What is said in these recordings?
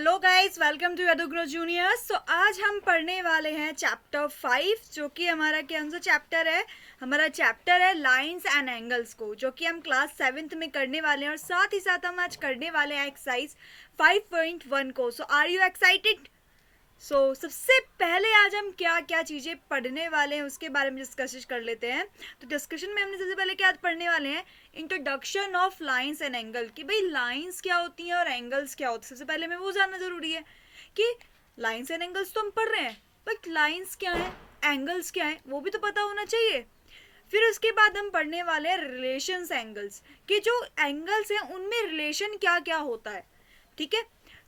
Hello guys, welcome to Edugrow juniors. तो आज हम पढ़ने वाले हैं चैप्टर 5, जो कि हमारा कौन सा चैप्टर है? हमारा चैप्टर है लाइंस एंड एंगल्स को, जो कि हम क्लास 7th में करने वाले हैं। और साथ ही साथ हम आज करने वाले हैं एक्सरसाइज 5.1 को। सो आर यू एक्साइटेड? सबसे पहले आज हम क्या क्या चीज़ें पढ़ने वाले हैं उसके बारे में डिस्कशन कर लेते हैं। तो डिस्कशन में हमने सबसे पहले क्या पढ़ने वाले हैं? Introduction of lines and angle, कि भाई लाइंस क्या होती हैं और एंगल्स क्या होते हैं। सबसे पहले हमें वो जानना ज़रूरी है कि लाइंस एंड एंगल्स तो हम पढ़ रहे हैं, बट लाइंस क्या है, एंगल्स क्या है, वो भी तो पता होना चाहिए। फिर उसके बाद हम पढ़ने वाले हैं रिलेशंस एंगल्स, कि जो एंगल्स हैं उनमें रिलेशन क्या क्या होता है। ठीक है,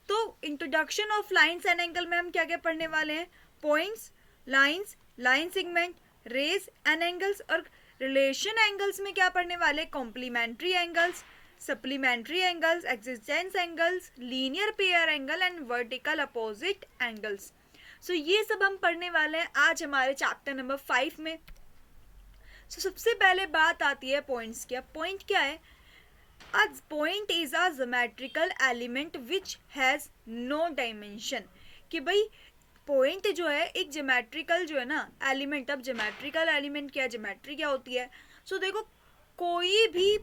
तो introduction of lines and angle में हम क्या क्या पढ़ने वाले हैं? Points, lines, line segment, rays and angles. और रिलेशन एंगल्स में क्या पढ़ने वाले हैं? Complementary angles, supplementary angles, existence angles, linear pair angle and vertical opposite angles. So ये सब हम पढ़ने वाले हैं आज हमारे चैप्टर नंबर 5 में। सबसे पहले बात आती है पॉइंट्स की। पॉइंट क्या है? A point is a geometrical element which has no dimension। कि भाई पॉइंट जो है एक ज्योमेट्रिकल जो है ना एलिमेंट। अब ज्योमेट्रिकल एलिमेंट क्या है, ज्योमेट्री क्या होती है? देखो, कोई भी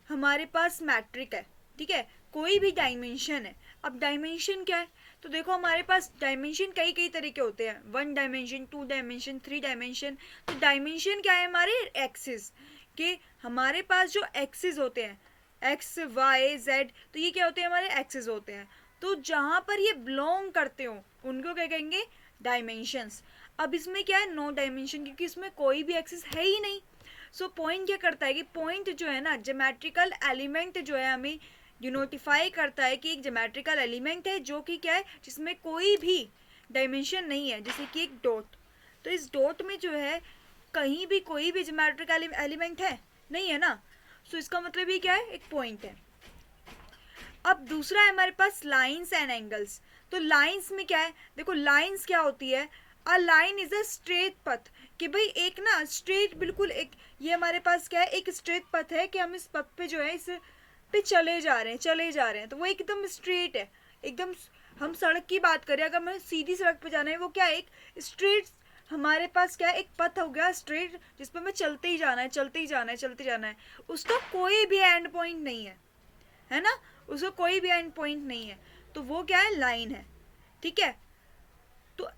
हमारे पास मैट्रिक है, ठीक है, कोई भी डायमेंशन है। अब डायमेंशन क्या है? तो देखो हमारे पास डायमेंशन कई कई तरह के होते हैं, 1 डायमेंशन, 2 डायमेंशन, 3 डायमेंशन। तो डायमेंशन क्या है? हमारे एक्सिस के हमारे पास जो एक्सिस होते हैं, एक्स वाई जेड, तो ये क्या होते हैं? हमारे एक्सिस होते हैं। तो जहाँ पर ये बिलोंग करते हो उनको क्या कहेंगे? डायमेंशंस। अब इसमें क्या है? नो डायमेंशन, क्योंकि इसमें कोई भी एक्सिस है ही नहीं। पॉइंट क्या करता है कि पॉइंट जो है ना, ज्योमेट्रिकल एलिमेंट जो है, हमें डिनोटिफाई करता है कि एक ज्योमेट्रिकल एलिमेंट है जो कि क्या है, जिसमें कोई भी डायमेंशन नहीं है। जैसे कि एक डॉट, तो इस डॉट में जो है कहीं भी कोई भी ज्योमेट्रिकल एलिमेंट है नहीं है ना। इसका मतलब ये क्या है? एक पॉइंट है। अब दूसरा है हमारे पास लाइंस एंड एंगल्स। तो लाइंस में क्या है? देखो लाइंस क्या होती है? A line is a straight पथ, कि भाई एक ना स्ट्रेट, बिल्कुल एक, ये हमारे पास क्या है? एक स्ट्रेट पथ है कि हम इस पथ पे जो है इस पे चले जा रहे हैं, तो वो एकदम स्ट्रेट है, एकदम। हम सड़क की बात करें, अगर हमें सीधी सड़क पे जाना है, वो क्या है? एक स्ट्रेट हमारे पास क्या है? एक पथ हो गया स्ट्रेट, जिस पर हमें चलते ही जाना है, चलते ही जाना है, चलते जाना है। उसका कोई भी एंड पॉइंट नहीं है ना, उसका कोई भी एंड पॉइंट नहीं है। तो वो क्या है? लाइन है। ठीक है, तो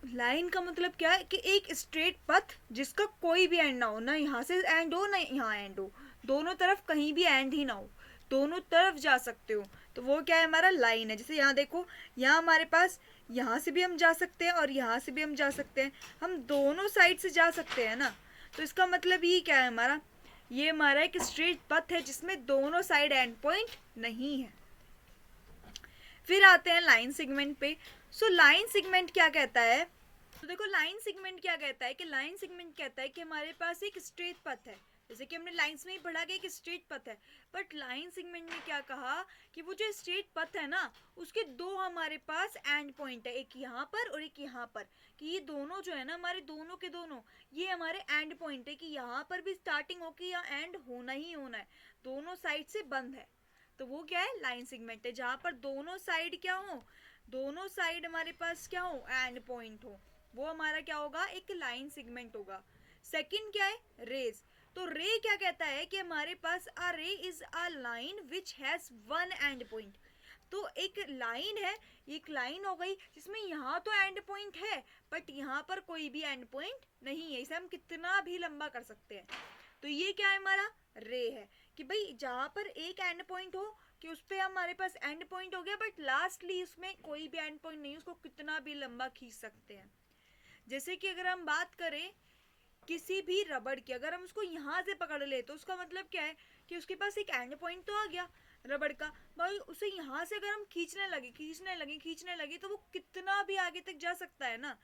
लाइन का मतलब क्या है? कि एक स्ट्रेट पथ जिसका कोई भी एंड ना हो, ना यहाँ से एंड हो ना यहाँ एंड हो, दोनों तरफ कहीं भी एंड ही ना हो, दोनों तरफ जा सकते हो, तो वो क्या है? हमारा लाइन है। जैसे यहाँ देखो, यहाँ हमारे पास यहाँ से भी हम जा सकते हैं और यहाँ से भी हम जा सकते हैं, हम दोनों साइड से जा सकते हैं ना। तो इसका मतलब ये क्या है? हमारा ये हमारा एक स्ट्रेट पथ है जिसमें दोनों साइड एंड पॉइंट नहीं है। फिर आते हैं लाइन सेगमेंट पे। लाइन सेगमेंट क्या कहता है? तो देखो लाइन सेगमेंट क्या कहता है कि लाइन सेगमेंट कहता है कि हमारे पास एक स्ट्रेट पथ है, जैसे कि हमने लाइंस में ही पढ़ा कि एक स्ट्रेट पथ है। बट लाइन सेगमेंट ने क्या कहा कि वो जो स्ट्रेट पथ है ना, उसके दो हमारे पास एंड पॉइंट है, एक यहाँ पर और एक यहाँ पर। कि ये दोनों जो है ना, हमारे दोनों के दोनों ये हमारे एंड पॉइंट है, कि यहाँ पर भी स्टार्टिंग होगी, यहाँ एंड होना ही होना है, दोनों साइड से बंद है। तो वो क्या है? लाइन सेगमेंट है, जहाँ पर दोनों साइड क्या हो, दोनों साइड हमारे पास क्या हो? एंड पॉइंट हो, वो हमारा क्या होगा? एक लाइन सेगमेंट होगा। सेकंड क्या है? रेज। तो रे क्या कहता है कि हमारे पास अ रे is a line which has one and point. तो एक लाइन है, एक लाइन हो गई जिसमें यहाँ तो एंड पॉइंट है, बट यहाँ पर कोई भी एंड पॉइंट नहीं है, इसे हम कितना भी लंबा कर सकते हैं। तो ये क्या है? हमारा रे है, कि भाई जहाँ पर एक एंड पॉइंट हो, कि उस पर हमारे पास एंड पॉइंट हो गया, बट लास्टली उसमें कोई भी एंड पॉइंट नहीं, उसको कितना भी लंबा खींच सकते हैं। जैसे कि अगर हम बात करें किसी भी रबड़ की, अगर हम उसको यहाँ से पकड़ ले, तो उसका मतलब क्या है? कि उसके पास एक एंड पॉइंट तो आ गया रबड़ का, भाई उसे यहाँ से अगर हम खींचने लगे तो वो कितना भी आगे तक जा सकता है ना,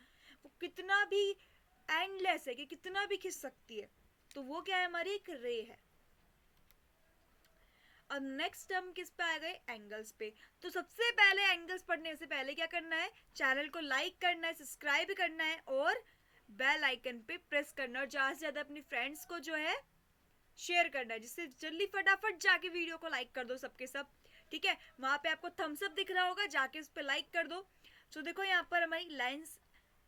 वो कितना भी एंडलेस है, कि कितना भी खींच सकती है। तो वो क्या है? हमारी एक रे है। अब नेक्स्ट हम किस पे आ गए? एंगल्स पे। तो सबसे पहले एंगल्स पढ़ने से पहले क्या करना है? चैनल को लाइक करना है, सब्सक्राइब करना है और बेल आइकन पे प्रेस करना है, और ज़्यादा से ज़्यादा अपनी फ्रेंड्स को जो है शेयर करना है, जिससे जल्दी फटाफट जाके वीडियो को लाइक कर दो सबके सब, ठीक है, वहां पे आपको थम्स अप दिख रहा होगा, जाके उस पर लाइक कर दो। सो देखो यहाँ पर हमारी लाइंस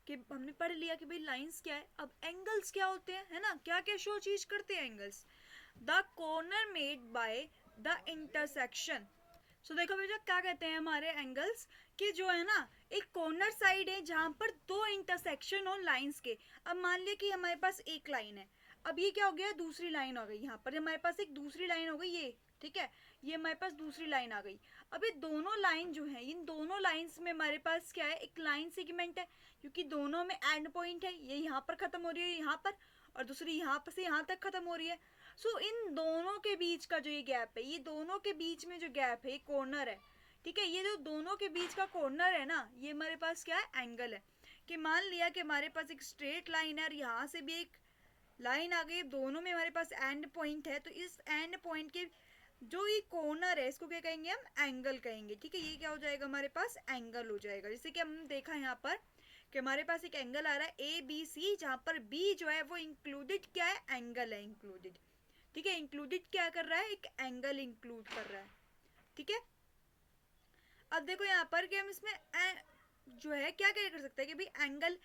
कि हमने पढ़ लिया कि भाई लाइंस क्या है। अब एंगल्स क्या होते हैं, है ना, क्या क्या शो चीज करते हैं angles. The corner made by the intersection. So देखो बेटा क्या कहते हैं हमारे एंगल्स कि जो है ना एक कॉर्नर साइड है जहां पर दो इंटरसेक्शन हो लाइंस के। अब मान लिया कि हमारे पास एक लाइन है, अब ये क्या हो गया, दूसरी लाइन हो गई। यहाँ पर हमारे पास एक दूसरी लाइन हो गई ये, ठीक है, ये हमारे पास दूसरी लाइन आ गई। अब ये दोनों लाइन जो है, इन दोनों लाइंस में हमारे पास क्या है, एक लाइन सेगमेंट है, क्योंकि दोनों में एंड पॉइंट है। ये यहाँ पर खत्म हो रही है यहाँ पर, और दूसरी यहाँ पर से यहाँ तक खत्म हो रही है। सो इन दोनों के बीच का जो ये गैप है, ये दोनों के बीच में जो गैप है, ये कॉर्नर है, ठीक है। ये जो दोनों के बीच का कॉर्नर है ना, ये हमारे पास क्या है, एंगल है। कि मान लिया कि हमारे पास एक स्ट्रेट लाइन है और यहाँ से भी एक लाइन आ गई, दोनों में हमारे पास एंड पॉइंट है, तो इस एंड पॉइंट के जो ये कॉर्नर है इसको क्या कहेंगे, हम एंगल कहेंगे, ठीक है। ये क्या हो जाएगा, हमारे पास एंगल हो जाएगा। जैसे कि हमने देखा यहाँ पर कि हमारे पास एक एंगल आ रहा है ए बी सी, जहाँ पर बी जो है वो इंक्लूडेड क्या है, एंगल है इंक्लूडेड, ठीक है। इंक्लूडेड क्या कर रहा है, एक एंगल इंक्लूड कर रहा है, ठीक है। अब देखो यहाँ पर कि हम इसमें जो है क्या क्या कर सकते हैं कि भाई एंगल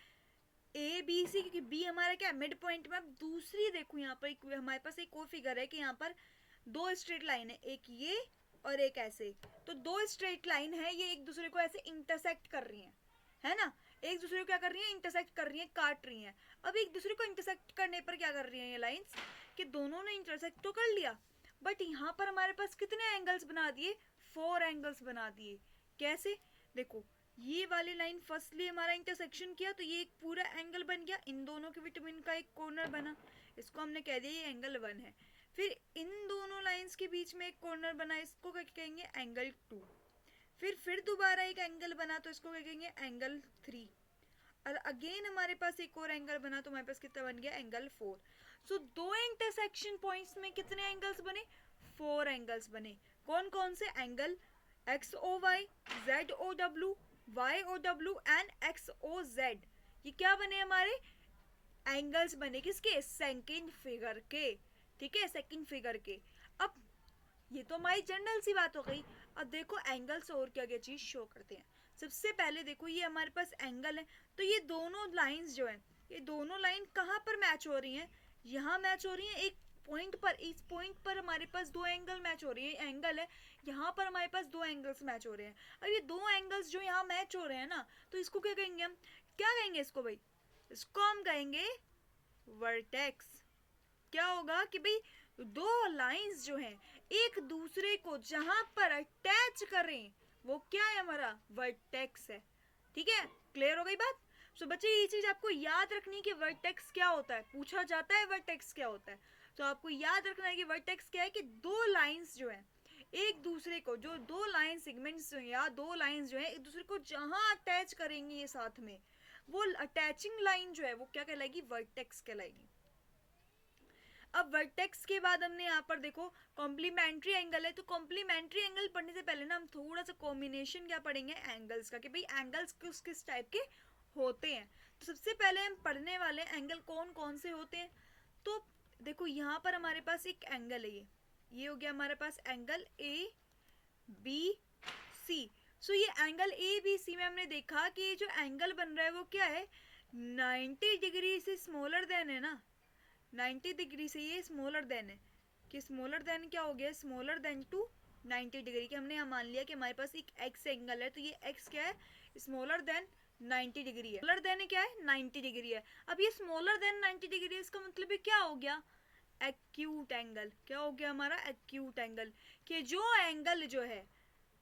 ए बी सी, क्योंकि बी हमारा क्या मिड पॉइंट में। अब दूसरी देखो यहाँ पर हमारे पास एक और फिगर है कि यहाँ पर दो स्ट्रेट लाइन है, एक ये और एक ऐसे। तो दो स्ट्रेट लाइन है, ये एक दूसरे को ऐसे इंटरसेक्ट कर रही हैं, है ना, एक दूसरे को क्या कर रही है, इंटरसेक्ट कर रही है, काट रही हैं। अब एक दूसरे को इंटरसेक्ट करने पर क्या कर रही हैं ये लाइंस, कि दोनों ने इंटरसेक्ट तो कर लिया, बट यहाँ पर हमारे पास कितने एंगल्स बना दिए, 4 एंगल्स बना दिए। कैसे, देखो ये वाली लाइन फर्स्टली हमारा इंटरसेक्शन किया तो ये एक पूरा एंगल बन गया, इन दोनों के विटामिन का एक कॉर्नर बना, इसको हमने कह दिया ये एंगल 1 है। फिर इन दोनों लाइंस के बीच में एक कॉर्नर बना, इसको क्या कहेंगे, एंगल 2। फिर दोबारा एक एंगल बना तो इसको क्या कहेंगे, एंगल 3। और अगेन हमारे पास एक और एंगल बना तो हमारे पास कितना बन गया, एंगल 4। सो दो इंटरसेक्शन पॉइंट्स में कितने एंगल्स बने, 4 एंगल्स बने। कौन कौन से angle, X O Y, Z O W, Y O W and X O Z. ये क्या बने हमारे एंगल्स बने, किसके, सेकंड फिगर के, ठीक है, सेकंड फिगर के। अब ये तो हमारी जनरल सी बात हो गई। अब देखो एंगल्स और क्या क्या चीज शो करते हैं। सबसे पहले देखो ये हमारे पास एंगल है, तो ये दोनों लाइंस जो है, ये दोनों लाइन कहाँ पर मैच हो रही हैं, यहाँ मैच हो रही है एक पॉइंट पर। इस पॉइंट पर हमारे पास दो एंगल मैच हो रही है, एंगल है, यहाँ पर हमारे पास दो एंगल्स मैच हो रहे हैं। अब ये दो एंगल्स जो यहाँ मैच हो रहे हैं ना, तो इसको क्या कहेंगे हम, क्या कहेंगे इसको भाई, इसको हम कहेंगे वर्टेक्स। क्या होगा कि भाई दो लाइंस जो हैं एक दूसरे को जहां पर अटैच करें, वो क्या है, हमारा वर्टेक्स है, ठीक है। क्लियर हो गई बात। सो बच्चे ये चीज आपको याद रखनी कि वर्टेक्स क्या होता है, पूछा जाता है वर्टेक्स क्या होता है, तो आपको याद रखना है कि वर्टेक्स क्या है, कि दो लाइंस जो है एक दूसरे को, जो दो लाइन सेगमेंट्स या दो लाइंस जो है एक दूसरे को जहां अटैच करेंगी ये साथ में, वो अटैचिंग लाइन जो है वो क्या कहलाएगी, वर्टेक्स कहलाएगी। अब वर्टेक्स के बाद हमने यहाँ पर देखो कॉम्प्लीमेंट्री एंगल है, तो कॉम्प्लीमेंट्री एंगल पढ़ने से पहले ना हम थोड़ा सा कॉम्बिनेशन क्या पढ़ेंगे एंगल्स का, कि भाई एंगल्स किस टाइप के होते हैं। तो सबसे पहले हम पढ़ने वाले एंगल कौन कौन से होते हैं। तो देखो यहाँ पर हमारे पास एक एंगल है, ये हो गया हमारे पास एंगल ए बी सी। सो ये एंगल ए बी सी में हमने देखा कि ये जो एंगल बन रहा है वो क्या है, 90 डिग्री से स्मॉलर देन है ना, 90 डिग्री से ये स्मॉलर देन है, कि स्मॉलर देन क्या हो गया, स्मॉलर देन टू 90 डिग्री। कि हमने यहाँ मान लिया कि हमारे पास एक एक्स एंगल है, तो ये एक्स क्या है, स्मॉलर देन 90 डिग्री है। स्मॉलर देन क्या है, 90 डिग्री है। अब ये स्मॉलर देन 90 डिग्री है, इसका मतलब ये क्या हो गया, एक्यूट एंगल। क्या हो गया हमारा, एक्यूट एंगल। कि जो एंगल जो है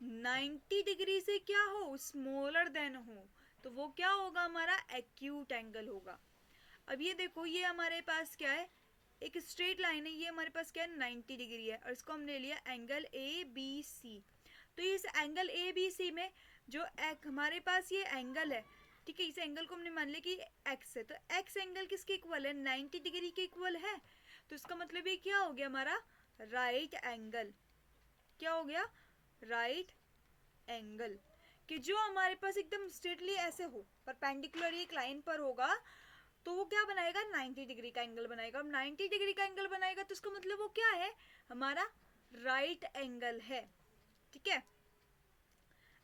90 डिग्री से क्या हो, स्मॉलर देन हो, तो वो क्या होगा, हमारा एक्यूट एंगल होगा। अब ये देखो ये हमारे पास क्या है, एक स्ट्रेट लाइन है, ये हमारे पास क्या है 90 डिग्री है, और इसको हमने ले लिया एंगल ए बी सी। तो इस एंगल ए बी सी में जो हमारे पास ये एंगल है, ठीक है, इस एंगल को हमने मान लिया कि एक्स है, तो एक्स एंगल किसके इक्वल है, 90 डिग्री के इक्वल है। तो इसका मतलब ये क्या हो गया हमारा राइट एंगल। क्या हो गया, राइट एंगल। कि जो हमारे पास एकदम स्ट्रेटली ऐसे हो, परपेंडिकुलर एक लाइन पर होगा, तो वो क्या बनाएगा, 90 डिग्री का एंगल बनाएगा। अब 90 डिग्री का एंगल बनाएगा तो इसका मतलब वो क्या है, हमारा राइट एंगल है, ठीक है।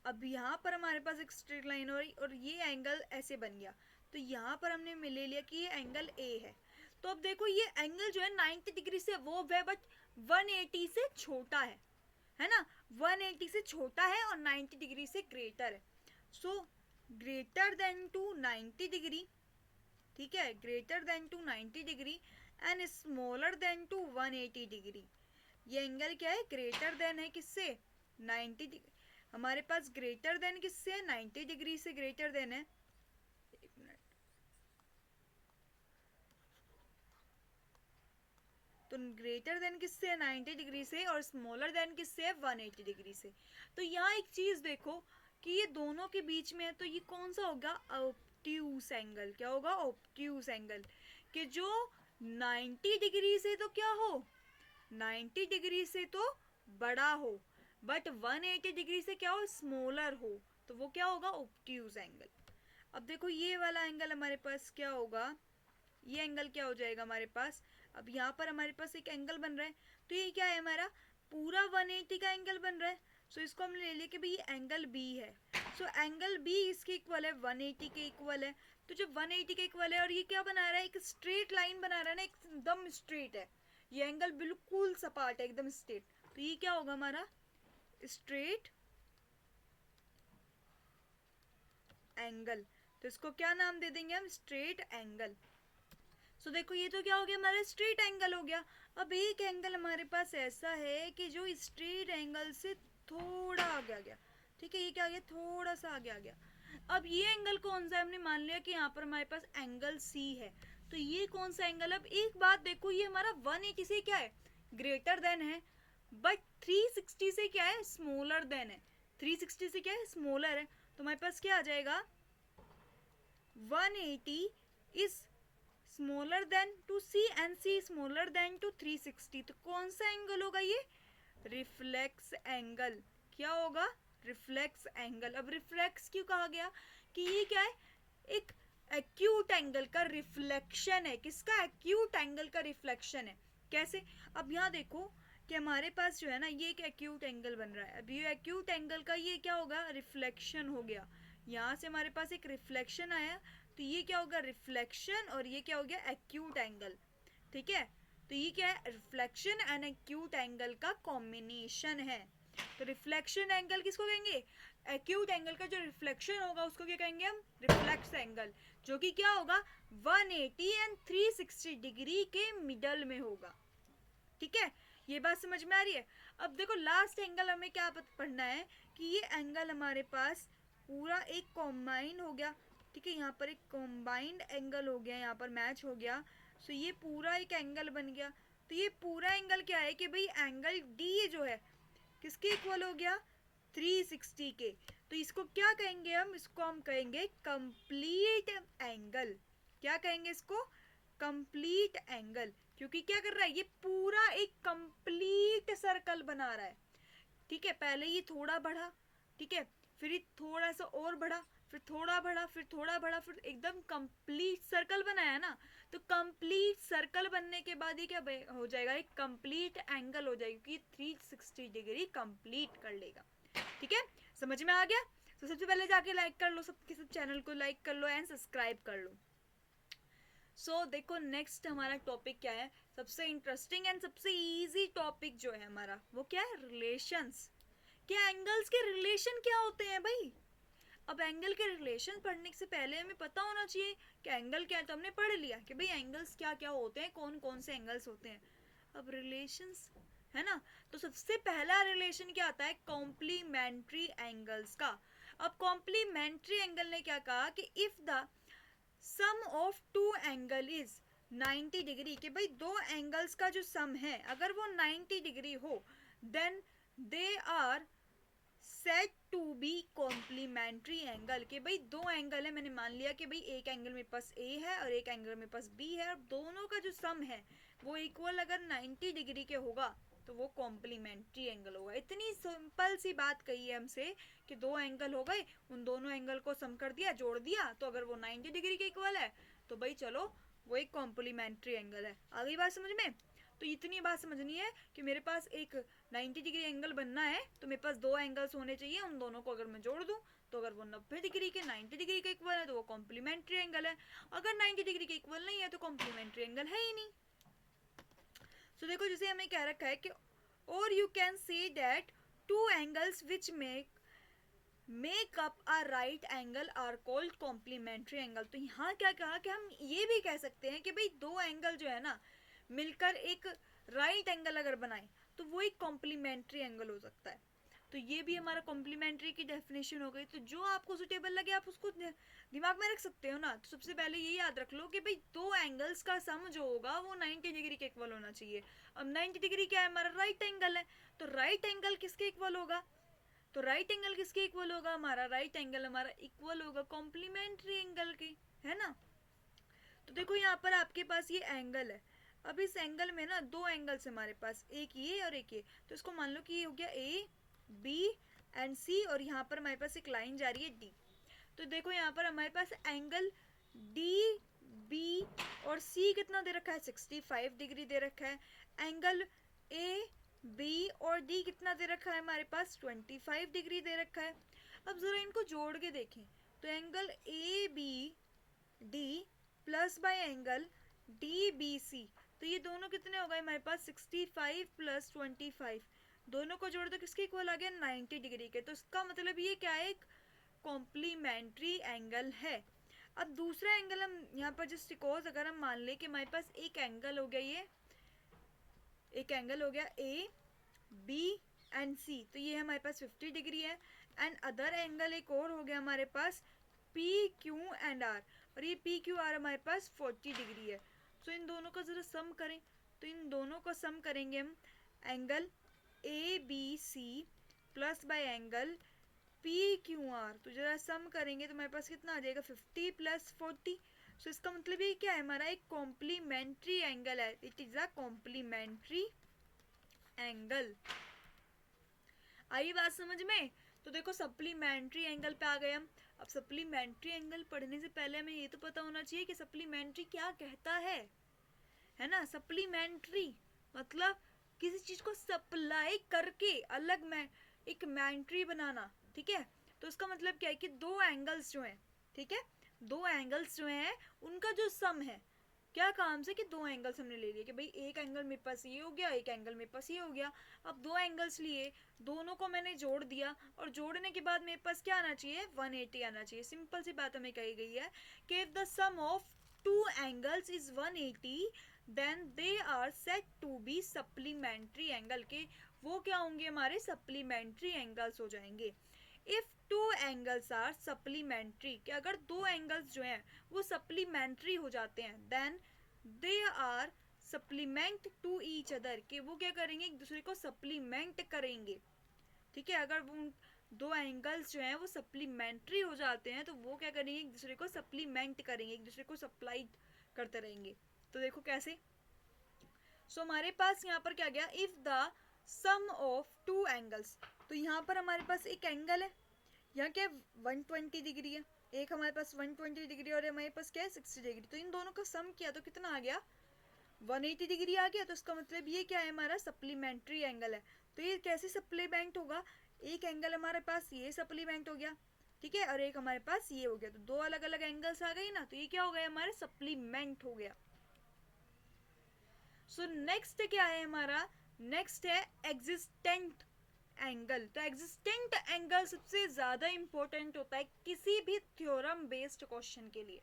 अब यहाँ पर हमारे पास एक स्ट्रेट लाइन हो रही और ये एंगल ऐसे बन गया, तो यहाँ पर हमने ले लिया कि ये एंगल ए है। तो अब देखो ये एंगल जो है 90 डिग्री से वो है, बट 180 से छोटा है ना, 180 से छोटा है और 90 डिग्री से ग्रेटर है। So greater than to 90 degree, ठीक है, greater than to 90 degree and smaller than to 180 degree. ये एंगल क्या है, ग्रेटर देन है किससे, 90 डिग्री। हमारे पास ग्रेटर देन किससे है, 90 डिग्री से ग्रेटर देन है। एक मिनट, तो ग्रेटर देन किससे है, 90 डिग्री से, और स्मॉलर देन किससे है, 180 डिग्री से। तो यहाँ एक चीज देखो कि ये दोनों के बीच में है, तो ये कौन सा होगा, ऑब्ट्यूस एंगल। क्या होगा, ऑब्ट्यूस एंगल, कि जो 90 डिग्री से तो क्या हो, 90 डिग्री से तो बड़ा हो, बट 180 डिग्री से क्या हो, स्मॉलर हो, तो वो क्या होगा, ऑब्ट्यूस एंगल। अब देखो ये वाला एंगल हमारे पास क्या होगा, ये एंगल क्या हो जाएगा हमारे पास। अब यहाँ पर हमारे पास एक एंगल बन रहा है, तो ये क्या है, हमारा पूरा 180 का एंगल बन रहा है। सो इसको हम ले लेके भाई ये एंगल बी है। सो एंगल बी इसके इक्वल है, 180 के इक्वल है। तो जब 180 के इक्वल है और ये क्या बना रहा है, एक स्ट्रेट लाइन बना रहा है ना, एकदम स्ट्रेट है, ये एंगल बिल्कुल सपाट है, एकदम स्ट्रेट। तो ये क्या होगा हमारा, स्ट्रेट एंगल। तो इसको क्या नाम दे देंगे हम, स्ट्रेट एंगल। सो देखो ये तो क्या हो गया, हमारा स्ट्रेट एंगल हो गया। अब एक एंगल हमारे पास ऐसा है कि जो स्ट्रेट एंगल से थोड़ा आगे आ गया, ठीक है, ये क्या आ गया, थोड़ा सा आगे आ गया। अब ये एंगल कौन सा है, हमने मान लिया कि यहाँ पर हमारे पास एंगल सी है, तो ये कौन सा एंगल। अब एक बात देखो, ये हमारा 180 से क्या है, ग्रेटर देन है, बट 360 से क्या है, स्मॉलर देन है। 360 से क्या है, स्मॉलर है, तो हमारे पास क्या आ जाएगा, 180 is smaller than to C and C smaller than to 360। तो कौन सा एंगल होगा ये, रिफ्लेक्स एंगल। क्या होगा, रिफ्लेक्स एंगल। अब रिफ्लेक्स क्यों कहा गया, कि ये क्या है, एक एक्यूट एंगल का रिफ्लेक्शन है। किसका, एक्यूट एंगल का रिफ्लेक्शन है। कैसे, अब यहाँ देखो कि हमारे पास जो है ना, ये एक एक्यूट एंगल बन रहा है। अब ये एक्यूट एंगल का ये क्या होगा, रिफ्लेक्शन हो गया। यहाँ से हमारे पास एक रिफ्लेक्शन आया, तो ये क्या होगा, रिफ्लेक्शन, और ये क्या हो गया, एक्यूट एंगल। ठीक है, तो ये क्या है, रिफ्लेक्शन एंड एक्यूट एंगल का कॉम्बिनेशन है। तो रिफ्लेक्शन एंगल किसको कहेंगे, एक्यूट एंगल का जो रिफ्लेक्शन होगा उसको क्या कहेंगे हम, रिफ्लेक्स एंगल, जो कि क्या होगा, 180 एंड 360 डिग्री के मिडल में होगा। ठीक है, ये बात समझ में आ रही है। अब देखो लास्ट एंगल हमें क्या पढ़ना है, कि ये एंगल हमारे पास पूरा एक कॉम्बाइन हो गया। ठीक है, यहाँ पर एक कॉम्बाइंड एंगल हो गया, यहाँ पर मैच हो गया। सो ये पूरा एक एंगल बन गया। तो ये पूरा एंगल क्या है, कि भाई एंगल डी जो है किसके इक्वल हो गया, 360 के। तो इसको क्या कहेंगे हम, इसको हम कहेंगे कंप्लीट एंगल। क्या कहेंगे इसको, कंप्लीट एंगल, क्योंकि क्या कर रहा है, ये पूरा एक कंप्लीट सर्कल बना रहा है। ठीक है, पहले ये थोड़ा बढ़ा, ठीक है, फिर ये थोड़ा सा और बढ़ा, फिर थोड़ा बढ़ा, फिर थोड़ा बढ़ा, फिर एकदम कंप्लीट सर्कल बनाया ना। तो कंप्लीट सर्कल बनने के बाद ये क्या हो जाएगा, एक कंप्लीट एंगल हो जाएगा, कि 360 डिग्री कंप्लीट कर लेगा। ठीक है, समझ में आ गया। तो सबसे पहले जाके लाइक कर लो, सबके सब चैनल को लाइक कर लो एंड सब्सक्राइब कर लो। सो देखो नेक्स्ट हमारा टॉपिक क्या है, सबसे इंटरेस्टिंग एंड सबसे इजी टॉपिक जो है हमारा, वो क्या है, रिलेशंस। क्या एंगल्स के रिलेशन क्या होते हैं भाई। अब एंगल के रिलेशन पढ़ने से पहले हमें पता होना चाहिए कि एंगल क्या है। तो हमने पढ़ लिया कि भाई एंगल्स क्या क्या होते हैं, कौन कौन से एंगल्स होते हैं। अब रिलेशंस है ना, तो सबसे पहला रिलेशन क्या आता है, कॉम्प्लीमेंट्री एंगल्स का। अब कॉम्प्लीमेंट्री एंगल ने क्या कहा, कि if the sum of two angle is 90 degree, कि भाई दो एंगल्स का जो सम है अगर वो 90 डिग्री हो, then they are set to be complementary angle. के भाई दो एंगल है, मैंने मान लिया कि भाई एक एंगल मेरे पास ए है और एक एंगल मेरे पास बी है, और दोनों का जो सम है वो इक्वल अगर 90 डिग्री के होगा तो वो कॉम्प्लीमेंट्री एंगल होगा। इतनी सिंपल सी बात कही है हमसे कि दो एंगल हो गए, उन दोनों एंगल को सम कर दिया, जोड़ दिया, तो अगर वो 90 डिग्री के इक्वल है तो भाई चलो वो एक कॉम्प्लीमेंट्री एंगल है। आ गई बात समझ में। तो इतनी बात समझनी है कि मेरे पास एक 90 डिग्री एंगल बनना है तो मेरे पास दो एंगल्स होने चाहिए, उन दोनों को अगर मैं जोड़ दूं तो अगर वो 90 डिग्री के 90 डिग्री के इक्वल है तो वो कॉम्प्लीमेंट्री एंगल है, अगर 90 डिग्री के इक्वल नहीं है तो कॉम्प्लीमेंट्री एंगल है ही नहीं। सो देखो जैसे हमें कह रखा है कि और you can say that two angles which make up a right angle are called complementary angle. तो यहाँ क्या कहा कि हम ये भी कह सकते हैं कि भाई दो एंगल जो है ना मिलकर एक राइट एंगल अगर बनाए तो वो एक कॉम्प्लीमेंट्री एंगल हो सकता है। तो ये भी हमारा कॉम्प्लीमेंट्री की डेफिनेशन हो गई। तो जो आपको सुटेबल लगे आप उसको दिमाग में रख सकते हो ना। तो सबसे पहले ये याद रख लो कि भाई दो एंगल्स का सम जो होगा वो 90 डिग्री के इक्वल होना चाहिए। अब 90 डिग्री क्या है, हमारा राइट एंगल है, तो राइट एंगल किसके इक्वल होगा, तो राइट एंगल किसके इक्वल होगा, हमारा राइट एंगल हमारा इक्वल होगा कॉम्प्लीमेंट्री एंगल के, है ना। तो देखो यहाँ पर आपके पास ये एंगल है, अब इस एंगल में ना दो एंगल्स हमारे पास, एक ये और एक ये, तो इसको मान लो कि ये हो गया ए बी एंड सी और यहाँ पर हमारे पास एक लाइन जा रही है डी। तो देखो यहाँ पर हमारे पास एंगल डी बी और सी कितना दे रखा है, 65 डिग्री दे रखा है। एंगल ए बी और डी कितना दे रखा है हमारे पास, 25 डिग्री दे रखा है। अब ज़रा इनको जोड़ के देखें तो angle A B D plus by angle D B C, तो ये दोनों कितने हो गए हमारे पास, 65 प्लस 25, दोनों को जोड़ दो किसके इक्वल आ गया, 90 डिग्री के। तो इसका मतलब ये क्या है, एक कॉम्प्लीमेंट्री एंगल है। अब दूसरा एंगल हम यहाँ पर जस्ट सपोज अगर हम मान लें कि हमारे पास एक एंगल हो गया, ये एक एंगल हो गया ए बी एंड सी, तो ये हमारे पास 50 डिग्री है। एंड अदर एंगल एक और हो गया हमारे पास पी क्यू एंड आर, और ये पी क्यू आर हमारे पास 40 डिग्री है। तो इन दोनों का ज़रा सम करें, तो इन दोनों को सम करेंगे हम, angle A B C plus by angle P Q R, तो जरा सम करेंगे तो हमारे पास कितना आ जाएगा, 50 प्लस 40। सो इसका मतलब ये क्या है, हमारा एक कॉम्प्लीमेंट्री एंगल है, it is a complementary angle. आई बात समझ में। तो देखो सप्लीमेंट्री एंगल पे आ गए हम। अब सप्लीमेंट्री एंगल पढ़ने से पहले हमें ये तो पता होना चाहिए कि सप्लीमेंट्री क्या कहता है ना। सप्लीमेंट्री मतलब किसी चीज को सप्लाई करके अलग में एक मेंट्री बनाना, ठीक है। तो इसका मतलब क्या है कि दो एंगल्स जो हैं, ठीक है, दो एंगल्स जो हैं उनका जो सम है, क्या काम से कि दो एंगल्स हमने ले लिए कि भाई एक एंगल मेरे पास ये हो गया, एक एंगल मेरे पास ये हो गया। अब दो एंगल्स लिए, दोनों को मैंने जोड़ दिया और जोड़ने के बाद मेरे पास क्या आना चाहिए, 180 आना चाहिए। सिंपल सी बात हमें कही गई है कि if the sum of two angles is 180 then they are set to be supplementary angle, के वो क्या होंगे, हमारे सप्लीमेंट्री एंगल्स हो जाएंगे। If two angles are supplementary, कि अगर दो एंगल्स जो हैं वो सप्लीमेंट्री हो जाते हैं, then they are supplement to each other, कि वो क्या करेंगे, एक दूसरे को सप्लीमेंट करेंगे, ठीक है। अगर वो दो एंगल्स जो हैं वो सप्लीमेंट्री हो जाते हैं तो वो क्या करेंगे, एक दूसरे को सप्लीमेंट करेंगे, एक दूसरे को सप्लाई करते रहेंगे। तो देखो कैसे। सो हमारे पास यहाँ पर क्या गया, if the sum of two angles, तो यहाँ पर हमारे पास एक एंगल है, यहाँ क्या 120 डिग्री है, एक हमारे पास 120 डिग्री और हमारे पास क्या है 60 डिग्री, तो इन दोनों का सम किया तो कितना आ गया, 180 डिग्री आ गया। तो इसका मतलब ये क्या है, हमारा सप्लीमेंट्री एंगल है। तो ये कैसे सप्लीमेंट होगा, एक एंगल हमारे पास ये सप्लीमेंट हो गया, ठीक है, और एक हमारे पास ये हो गया, तो दो अलग अलग एंगल्स आ गए ना, तो ये क्या हो गया, हमारा सप्लीमेंट हो गया। सो नेक्स्ट क्या है हमारा, नेक्स्ट है एग्जिस्टेंट एंगल। तो एग्जिस्टेंट एंगल सबसे ज़्यादा इंपॉर्टेंट होता है किसी भी थ्योरम बेस्ड क्वेश्चन के लिए।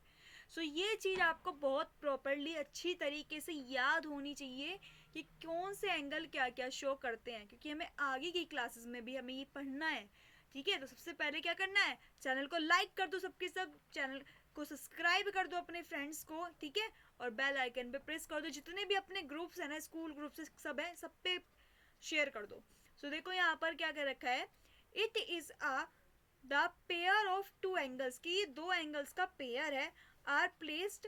सो ये चीज़ आपको बहुत प्रॉपरली अच्छी तरीके से याद होनी चाहिए कि कौन से एंगल क्या क्या शो करते हैं, क्योंकि हमें आगे की क्लासेस में भी हमें ये पढ़ना है, ठीक है। तो सबसे पहले क्या करना है, चैनल को लाइक कर दो, सबके सब चैनल को सब्सक्राइब कर दो अपने फ्रेंड्स को, ठीक है, और बेल आइकन पे प्रेस कर दो। जितने भी अपने ग्रुप्स हैं ना, स्कूल ग्रुप्स सब है, सब पे शेयर कर दो। सो देखो यहाँ पर क्या कर रखा है, it is a the pair of two angles, की ये दो एंगल्स का पेयर है, are placed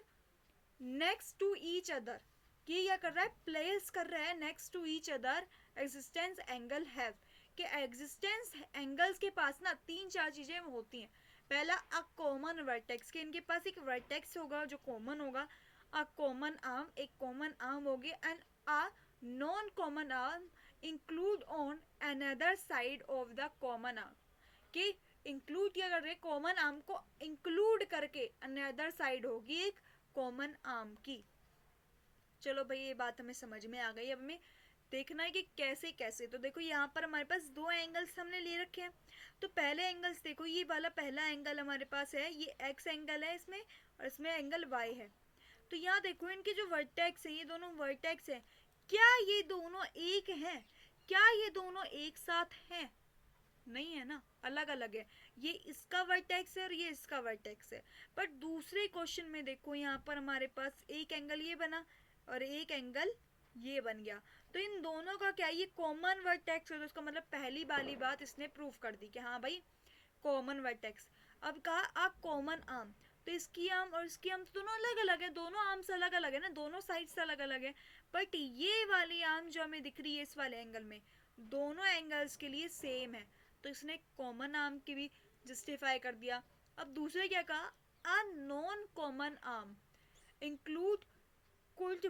next to each other, कि क्या कर रहा है, प्लेस कर रहा है next to each other existence angle have, कि एग्जिस्टेंस एंगल्स के पास ना तीन चार चीजें होती हैं। पहला अ कॉमन वर्टेक्स, कि इनके पास एक वर्टेक्स होगा जो कॉमन होगा, अ कॉमन आर्म, एक कॉमन आर्म होगी, and a non common arm include on another side of the common arm, कि इंक्लूड क्या कर रहे हैं, कॉमन आर्म को इंक्लूड करके अनदर साइड होगी एक कॉमन आर्म की। चलो भाई ये बात हमें समझ में आ गई। अब हमें देखना है कि कैसे कैसे। तो देखो यहाँ पर हमारे पास दो एंगल्स हमने ले रखे हैं। तो पहले एंगल्स देखो, ये वाला पहला एंगल हमारे पास है, ये एक्स एंगल है इसमें, और इसमें एंगल वाई है। तो यहाँ देखो इनके जो वर्टेक्स है, ये दोनों वर्टेक्स है, क्या ये दोनों एक हैं? क्या ये दोनों एक साथ हैं? नहीं है ना, अलग अलग है। ये इसका वर्टेक्स है और ये इसका वर्टेक्स है। पर दूसरे क्वेश्चन में देखो यहाँ पर हमारे पास एक एंगल ये बना और एक एंगल ये बन गया। तो इन दोनों का क्या, ये कॉमन वर्टेक्स है। तो इसका मतलब पहली वाली बात इसने प्रूव कर दी कि हाँ भाई कॉमन वर्टेक्स। अब कहा आ कॉमन आर्म, तो इसकी आर्म और इसकी आर्म तो दोनों अलग अलग है, दोनों आर्म्स अलग अलग है ना, दोनों साइड्स अलग अलग है। बट ये वाली आर्म जो हमें दिख रही है इस वाले एंगल में, दोनों एंगल्स के लिए सेम है। तो इसने कॉमन आर्म की भी जस्टिफाई कर दिया। अब दूसरे क्या कहा, a non common arm include could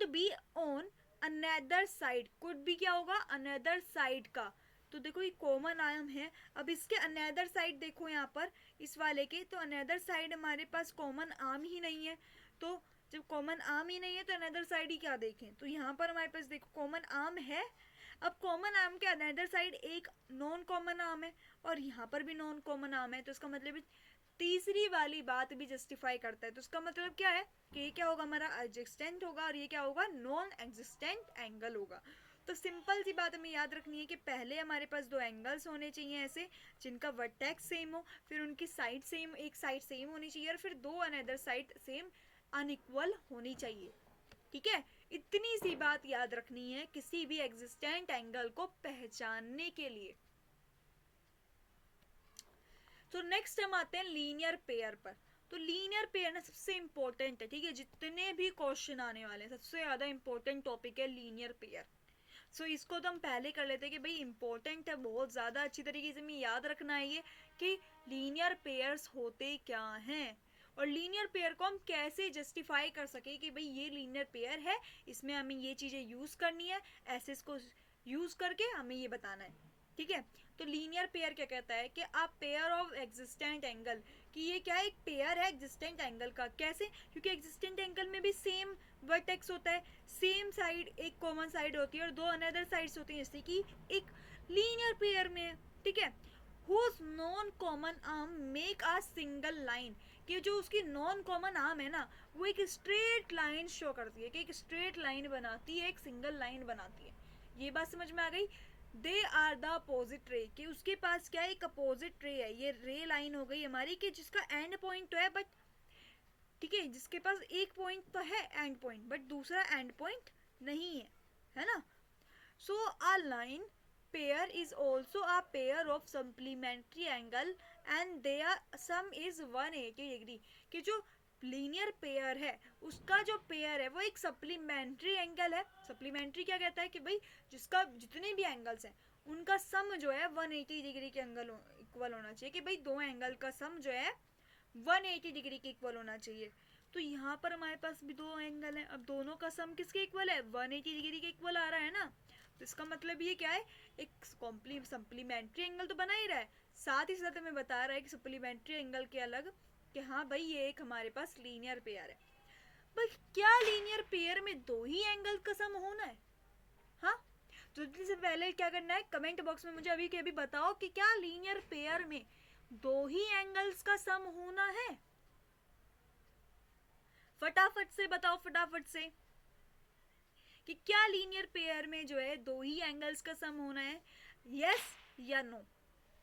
be on another side. Could भी क्या होगा, अनदर साइड का। तो देखो ये कॉमन आर्म है। अब इसके अनदर साइड देखो यहाँ पर इस वाले के, तो अनदर साइड हमारे पास कॉमन आर्म ही नहीं है। तो जब कॉमन आर्म ही नहीं है तो अनदर साइड ही क्या देखें। तो यहाँ पर हमारे पास देखो कॉमन आर्म है। अब कॉमन आर्म के अनदर साइड एक नॉन कॉमन आर्म है और यहाँ पर भी नॉन कॉमन आर्म है। तो इसका मतलब तीसरी वाली बात भी जस्टिफाई करता है। तो इसका मतलब क्या है कि ये क्या होगा, हमारा एग्जिस्टेंट होगा और ये क्या होगा, नॉन एग्जिस्टेंट एंगल होगा। तो सिंपल सी बात हमें याद रखनी है कि पहले हमारे पास दो एंगल्स होने चाहिए ऐसे जिनका वर्टेक्स सेम हो, फिर उनकी साइड सेम, एक साइड सेम होनी चाहिए और फिर दो अनदर साइड सेम अनइक्वल होनी चाहिए। ठीक है, इतनी सी बात याद रखनी है किसी भी एग्जिस्टेंट एंगल को पहचानने के लिए। तो नेक्स्ट हम आते हैं लीनियर पेयर पर। तो लीनियर पेयर ना सबसे इंपॉर्टेंट है, ठीक है, जितने भी क्वेश्चन आने वाले हैं सबसे ज़्यादा इंपॉर्टेंट टॉपिक है लीनियर पेयर। सो इसको तो हम पहले कर लेते हैं कि भाई इंपॉर्टेंट है, बहुत ज़्यादा अच्छी तरीके से हमें याद रखना है ये कि लीनियर पेयर्स होते क्या हैं और लीनियर पेयर को हम कैसे जस्टिफाई कर सके कि भाई ये लीनियर पेयर है, इसमें हमें ये चीज़ें यूज़ करनी है, ऐसे इसको यूज़ करके हमें ये बताना है। ठीक है, तो लीनियर पेयर क्या कहता है कि आप पेयर ऑफ एग्जिस्टेंट एंगल, कि ये क्या है, एक पेयर है एग्जिस्टेंट एंगल का। कैसे, क्योंकि एग्जिस्टेंट एंगल में भी सेम वर्टेक्स होता है, सेम साइड एक कॉमन साइड होती है और दो अनदर साइड्स होती हैं, जैसे कि एक लीनियर पेयर में है। ठीक है, whose non common arm make a single line, कि जो उसकी नॉन कॉमन आर्म है ना वो एक स्ट्रेट लाइन शो करती है, कि एक स्ट्रेट लाइन बनाती है, एक सिंगल लाइन बनाती है। ये बात समझ में आ गई। They are the opposite ray, कि उसके पास क्या है, एक अपोजिट रे है। ये रे लाइन हो गई हमारी कि जिसका एंड पॉइंट तो है बट, ठीक है, जिसके पास एक पॉइंट तो है एंड पॉइंट बट दूसरा एंड पॉइंट नहीं है ना। So a line pair is also a pair of supplementary angle and their sum is 180 degree, कि जो लीनियर पेयर है उसका जो पेयर है वो एक सप्लीमेंट्री एंगल है। सप्लीमेंट्री क्या कहता है कि भाई जिसका जितने भी एंगल्स हैं उनका सम जो है 180 डिग्री के एंगल इक्वल होना चाहिए, कि भाई दो एंगल का सम जो है 180 डिग्री के इक्वल होना चाहिए। तो यहाँ पर हमारे पास भी दो एंगल हैं, अब दोनों का सम किसके इक्वल है, 180 डिग्री के इक्वल आ रहा है ना। तो इसका मतलब ये क्या है, एक सप्लीमेंट्री एंगल तो बना ही रहा है, साथ ही साथ हमें बता रहा है कि सप्लीमेंट्री एंगल के अलग कि हाँ भाई ये एक हमारे पास लीनियर पेयर है। भाई क्या लीनियर पेयर में दो ही एंगल का सम होना है? हाँ, तो जल्दी से पहले क्या करना है, कमेंट बॉक्स में मुझे अभी के अभी बताओ कि क्या लीनियर पेयर में दो ही एंगल्स का सम होना है। फटाफट से बताओ, फटाफट से, कि क्या लीनियर पेयर में जो है दो ही एंगल्स का सम होना है, यस या नो।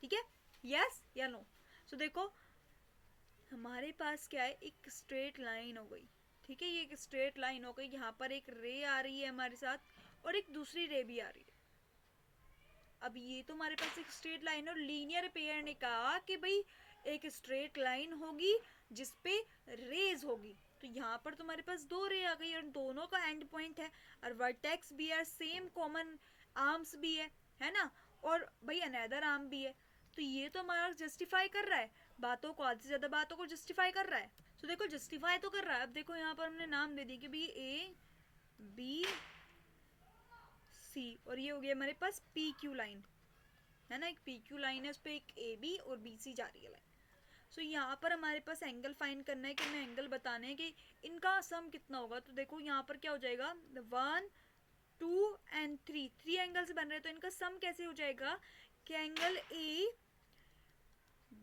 ठीक है, यस या नो। सो देखो हमारे पास क्या है, एक स्ट्रेट लाइन हो गई। ठीक है, ये एक स्ट्रेट लाइन हो गई, यहाँ पर एक रे आ रही है हमारे साथ और एक दूसरी रे भी आ रही है। अब ये तो हमारे पास एक स्ट्रेट लाइन और लीनियर पेयर ने कहा कि भाई एक स्ट्रेट लाइन होगी जिसपे रेज होगी। तो यहाँ पर तुम्हारे पास दो रे आ गई और दोनों का एंड पॉइंट है और वर्टेक्स भी है, सेम कॉमन आर्म्स भी है ना, और भाई अनदर आर्म भी है। तो ये तो हमारा जस्टिफाई कर रहा है बातों को, आधी से ज़्यादा बातों को जस्टिफाई कर रहा है। देखो जस्टिफाई तो कर रहा है। अब देखो यहाँ पर हमने नाम दे दी कि भाई ए बी सी, और ये हो गया हमारे पास पी क्यू लाइन, है ना, एक पी क्यू लाइन है, उस पर एक ए बी और बी सी जा रही है लाइन। सो यहाँ पर हमारे पास एंगल फाइंड करना है कि हमें एंगल बताने हैं कि इनका सम कितना होगा। तो देखो यहाँ पर क्या हो जाएगा, 1 2 एंड 3, 3 एंगल्स बन रहे हैं, तो इनका सम कैसे हो जाएगा कि angle A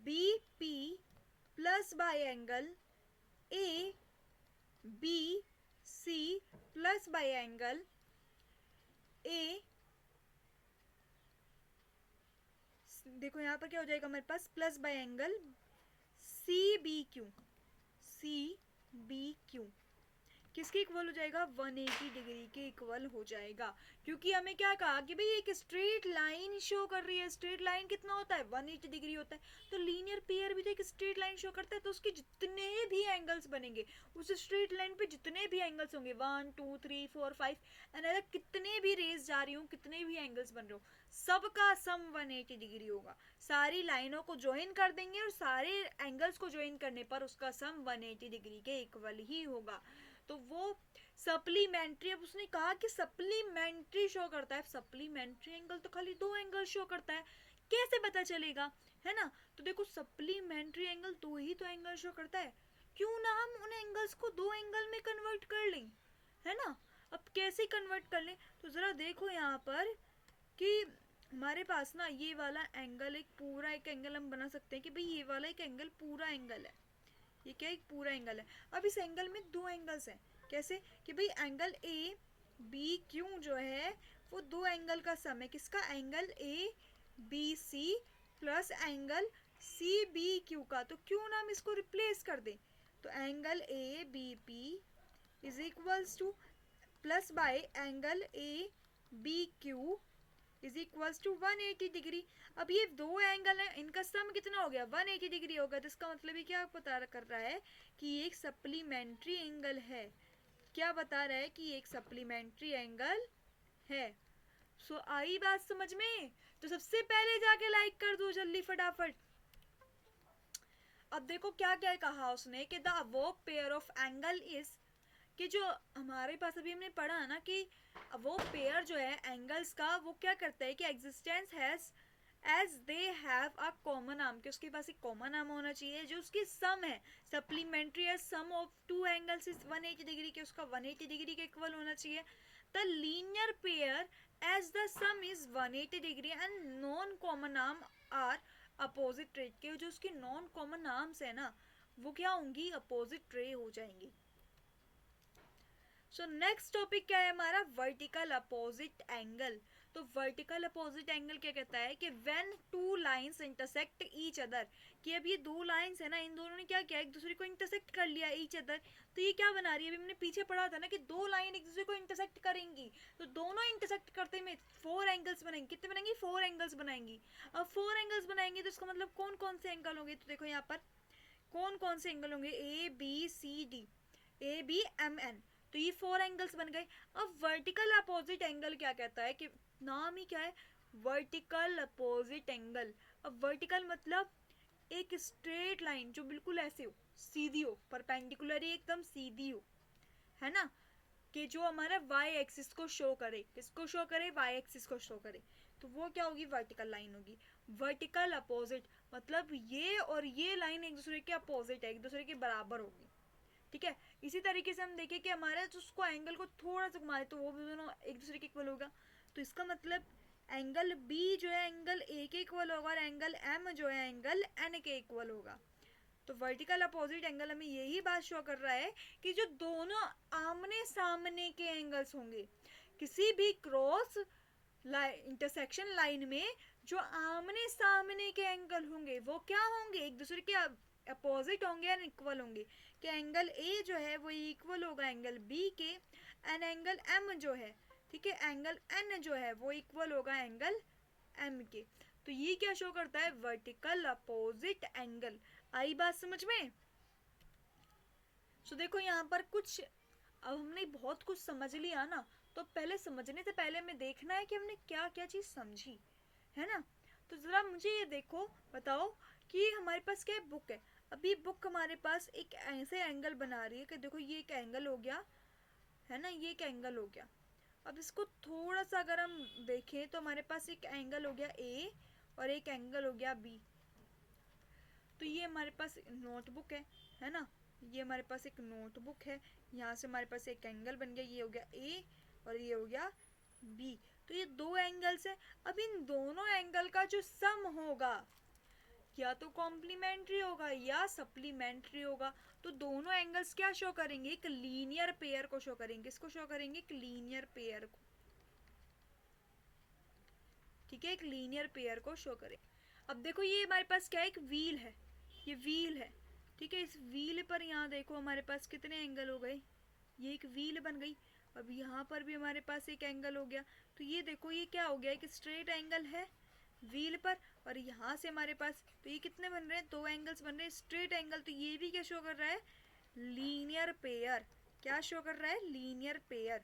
B P plus by angle A B C plus by angle A, देखो यहाँ पर क्या हो जाएगा हमारे पास, plus by angle C B Q, C B Q किसके इक्वल हो जाएगा, 180 डिग्री के इक्वल हो जाएगा। क्योंकि हमें क्या कहा कि भाई एक स्ट्रेट लाइन शो कर रही है, स्ट्रेट लाइन कितना होता है, 180 डिग्री होता है। तो लीनियर पेयर भी तो एक स्ट्रेट लाइन शो करता है, तो उसके जितने भी एंगल्स बनेंगे उस स्ट्रेट लाइन पे जितने भी एंगल्स होंगे, 1 2 3 4 5 एंड ऐसा कितने भी रेज जा रही हूँ, कितने भी एंगल्स बन रहे हो, सबका सम 180 डिग्री होगा। सारी लाइनों को ज्वाइन कर देंगे और सारे एंगल्स को ज्वाइन करने पर उसका सम 180 डिग्री के इक्वल ही होगा। तो वो सप्लीमेंट्री, अब उसने कहा कि सप्लीमेंट्री शो करता है, सप्लीमेंट्री एंगल तो खाली 2 एंगल शो करता है, कैसे पता चलेगा, है ना। तो देखो सप्लीमेंट्री एंगल 2 ही तो एंगल शो करता है, क्यों ना हम उन एंगल्स को 2 एंगल में कन्वर्ट कर लें, है ना। अब कैसे कन्वर्ट कर लें, तो ज़रा देखो यहाँ पर कि हमारे पास ना ये वाला एंगल एक पूरा एक एंगल हम बना सकते हैं कि भाई ये वाला एक एंगल पूरा एंगल है, ये क्या एक पूरा एंगल है। अब इस एंगल में 2 एंगल्स हैं, कैसे कि भाई एंगल ए बी क्यू जो है वो 2 एंगल का सम है, किसका, angle A B C plus angle C B Q का। तो क्यों ना हम इसको रिप्लेस कर दें, तो angle A B P is equals to plus by angle A B Q is equals to 180 degree. अब ये 2 एंगल है, इनका सम कितना हो गया, 180 डिग्री होगा। तो इसका मतलब ये क्या पता कर रहा है कि ये एक सप्लीमेंट्री एंगल है, क्या बता रहा है कि ये एक सप्लीमेंट्री एंगल है। सो आई बात समझ में, तो सबसे पहले जाके लाइक कर दो जल्दी फटाफट। अब देखो क्या क्या कहा उसने कि the above pair of angle is, कि जो हमारे पास अभी हमने पढ़ा है ना कि वो पेयर जो है एंगल्स का वो क्या करता है कि existence has as they have a common arm, कि उसके पास एक कॉमन आर्म होना चाहिए जो उसकी सम है, सप्लीमेंट्री है, sum of 2 angles is 180 degree के, उसका 180 डिग्री के इक्वल होना चाहिए। The linear pair as the sum is 180 degree and non common arm are opposite ray, के जो उसकी नॉन कॉमन आर्म्स है ना वो क्या होंगी, अपोजिट रे हो जाएंगी। सो नेक्स्ट टॉपिक क्या है हमारा, वर्टिकल अपोजिट एंगल। तो वर्टिकल अपोजिट एंगल क्या कहता है कि when 2 lines intersect each other, कि अब ये 2 लाइंस है ना, इन दोनों ने क्या किया, एक दूसरे को इंटरसेक्ट कर लिया ईच अदर। तो ये क्या बना रही है, अभी हमने पीछे पढ़ा था ना कि 2 लाइन एक दूसरे को इंटरसेक्ट करेंगी, तो दोनों इंटरसेक्ट करते में 4 एंगल्स बनेंगे, कितने बनेंगी, 4 एंगल्स बनाएंगी। अब 4 एंगल्स बनाएंगे तो इसका मतलब कौन कौन से एंगल होंगे, तो देखो यहाँ पर कौन कौन से एंगल होंगे, A B C D, A B M N, तो ये 4 एंगल्स बन गए। अब वर्टिकल अपोजिट एंगल क्या कहता है कि नाम ही क्या है, वर्टिकल अपोजिट एंगल। अब वर्टिकल मतलब एक स्ट्रेट लाइन जो बिल्कुल ऐसे हो, सीधी हो, परपेंडिकुलर ही एकदम सीधी हो, है ना, कि जो हमारा वाई एक्सिस को शो करे, किसको शो करे, वाई एक्सिस को शो करे, तो वो क्या होगी, वर्टिकल लाइन होगी। वर्टिकल अपोजिट मतलब ये और ये लाइन एक दूसरे के अपोजिट है, एक दूसरे के बराबर होगी, ठीक है। इसी तरीके से हम देखें कि हमारे उसको एंगल को थोड़ा सा घुमाए तो वो भी दोनों एक दूसरे के इक्वल होगा। तो इसका मतलब एंगल बी जो है एंगल ए के इक्वल होगा और एंगल एम जो है एंगल एन के इक्वल होगा। तो वर्टिकल अपोजिट एंगल हमें यही बात शो कर रहा है कि जो दोनों आमने सामने के एंगल्स होंगे किसी भी क्रॉस इंटरसेक्शन लाइन में, जो आमने सामने के एंगल होंगे वो क्या होंगे, एक दूसरे के अपोजिट होंगे एंड इक्वल होंगे, कि एंगल ए जो है वो इक्वल होगा एंगल बी के एंड एंगल एम जो है, ठीक है, एंगल एन जो है वो इक्वल होगा एंगल एम के। तो ये क्या शो करता है, वर्टिकल अपोजिट एंगल। आई बात समझ में। सो देखो यहाँ पर कुछ, अब हमने बहुत कुछ समझ लिया ना, तो पहले समझने से पहले हमें देखना है कि हमने क्या क्या चीज़ समझी, है ना। तो ज़रा मुझे ये देखो, बताओ कि हमारे पास क्या बुक है, अभी बुक हमारे पास एक ऐसे एंगल बना रही है कि देखो ये एक एंगल हो गया, है ना, ये एक एंगल हो गया। अब इसको थोड़ा सा अगर हम देखें तो हमारे पास एक एंगल हो गया ए और एक एंगल हो गया बी। तो ये हमारे पास नोटबुक है ना, ये हमारे पास एक नोटबुक है, यहाँ से हमारे पास एक एंगल बन गया, ये हो गया ए और ये हो गया बी। तो ये दो एंगल्स हैं। अब इन दोनों एंगल का जो सम होगा या तो कॉम्प्लीमेंट्री होगा या सप्लीमेंट्री होगा। तो दोनों एंगल्स क्या शो करेंगे, एक लीनियर पेयर को शो करेंगे। इसको शो करेंगे एक लीनियर पेयर को, ठीक है, एक लीनियर पेयर को शो करें। अब देखो ये हमारे पास क्या है, एक व्हील है, ये व्हील है, ठीक है। इस व्हील पर यहाँ देखो हमारे पास कितने एंगल हो गए, ये एक व्हील बन गई। अब यहाँ पर भी हमारे पास एक एंगल हो गया। तो ये देखो ये क्या हो गया, एक स्ट्रेट एंगल है व्हील पर, और यहाँ से हमारे पास तो ये कितने बन रहे हैं, दो एंगल्स बन रहे हैं स्ट्रेट एंगल। तो ये भी क्या शो कर रहा है, लीनियर पेयर। क्या शो कर रहा है, लीनियर पेयर,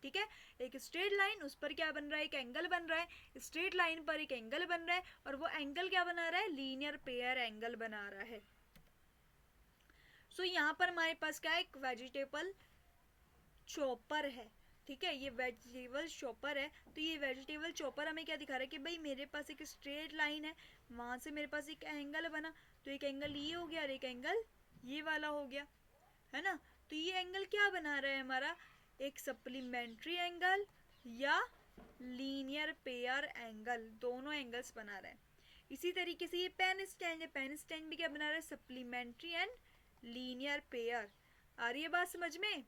ठीक है। एक स्ट्रेट लाइन, उस पर क्या बन रहा है, एक एंगल बन रहा है, स्ट्रेट लाइन पर एक एंगल बन रहा है, और वो एंगल क्या बना रहा है, लीनियर पेयर एंगल बना रहा है। सो यहाँ पर हमारे पास क्या है, एक वेजिटेबल चॉपर है, ठीक है, ये वेजिटेबल चॉपर है। तो ये वेजिटेबल चॉपर हमें क्या दिखा रहा है कि भाई मेरे पास एक स्ट्रेट लाइन है, वहाँ से मेरे पास एक एंगल बना, तो एक एंगल ये हो गया और एक एंगल ये वाला हो गया, है ना। तो ये एंगल क्या बना रहा है हमारा, एक सप्लीमेंट्री एंगल या लीनियर पेयर एंगल, दोनों एंगल्स बना रहा है। इसी तरीके से ये पेन स्टैंड है, पेन स्टैंड भी क्या बना रहा है, सप्लीमेंट्री एंड लीनियर पेयर। आ रही है बात समझ में।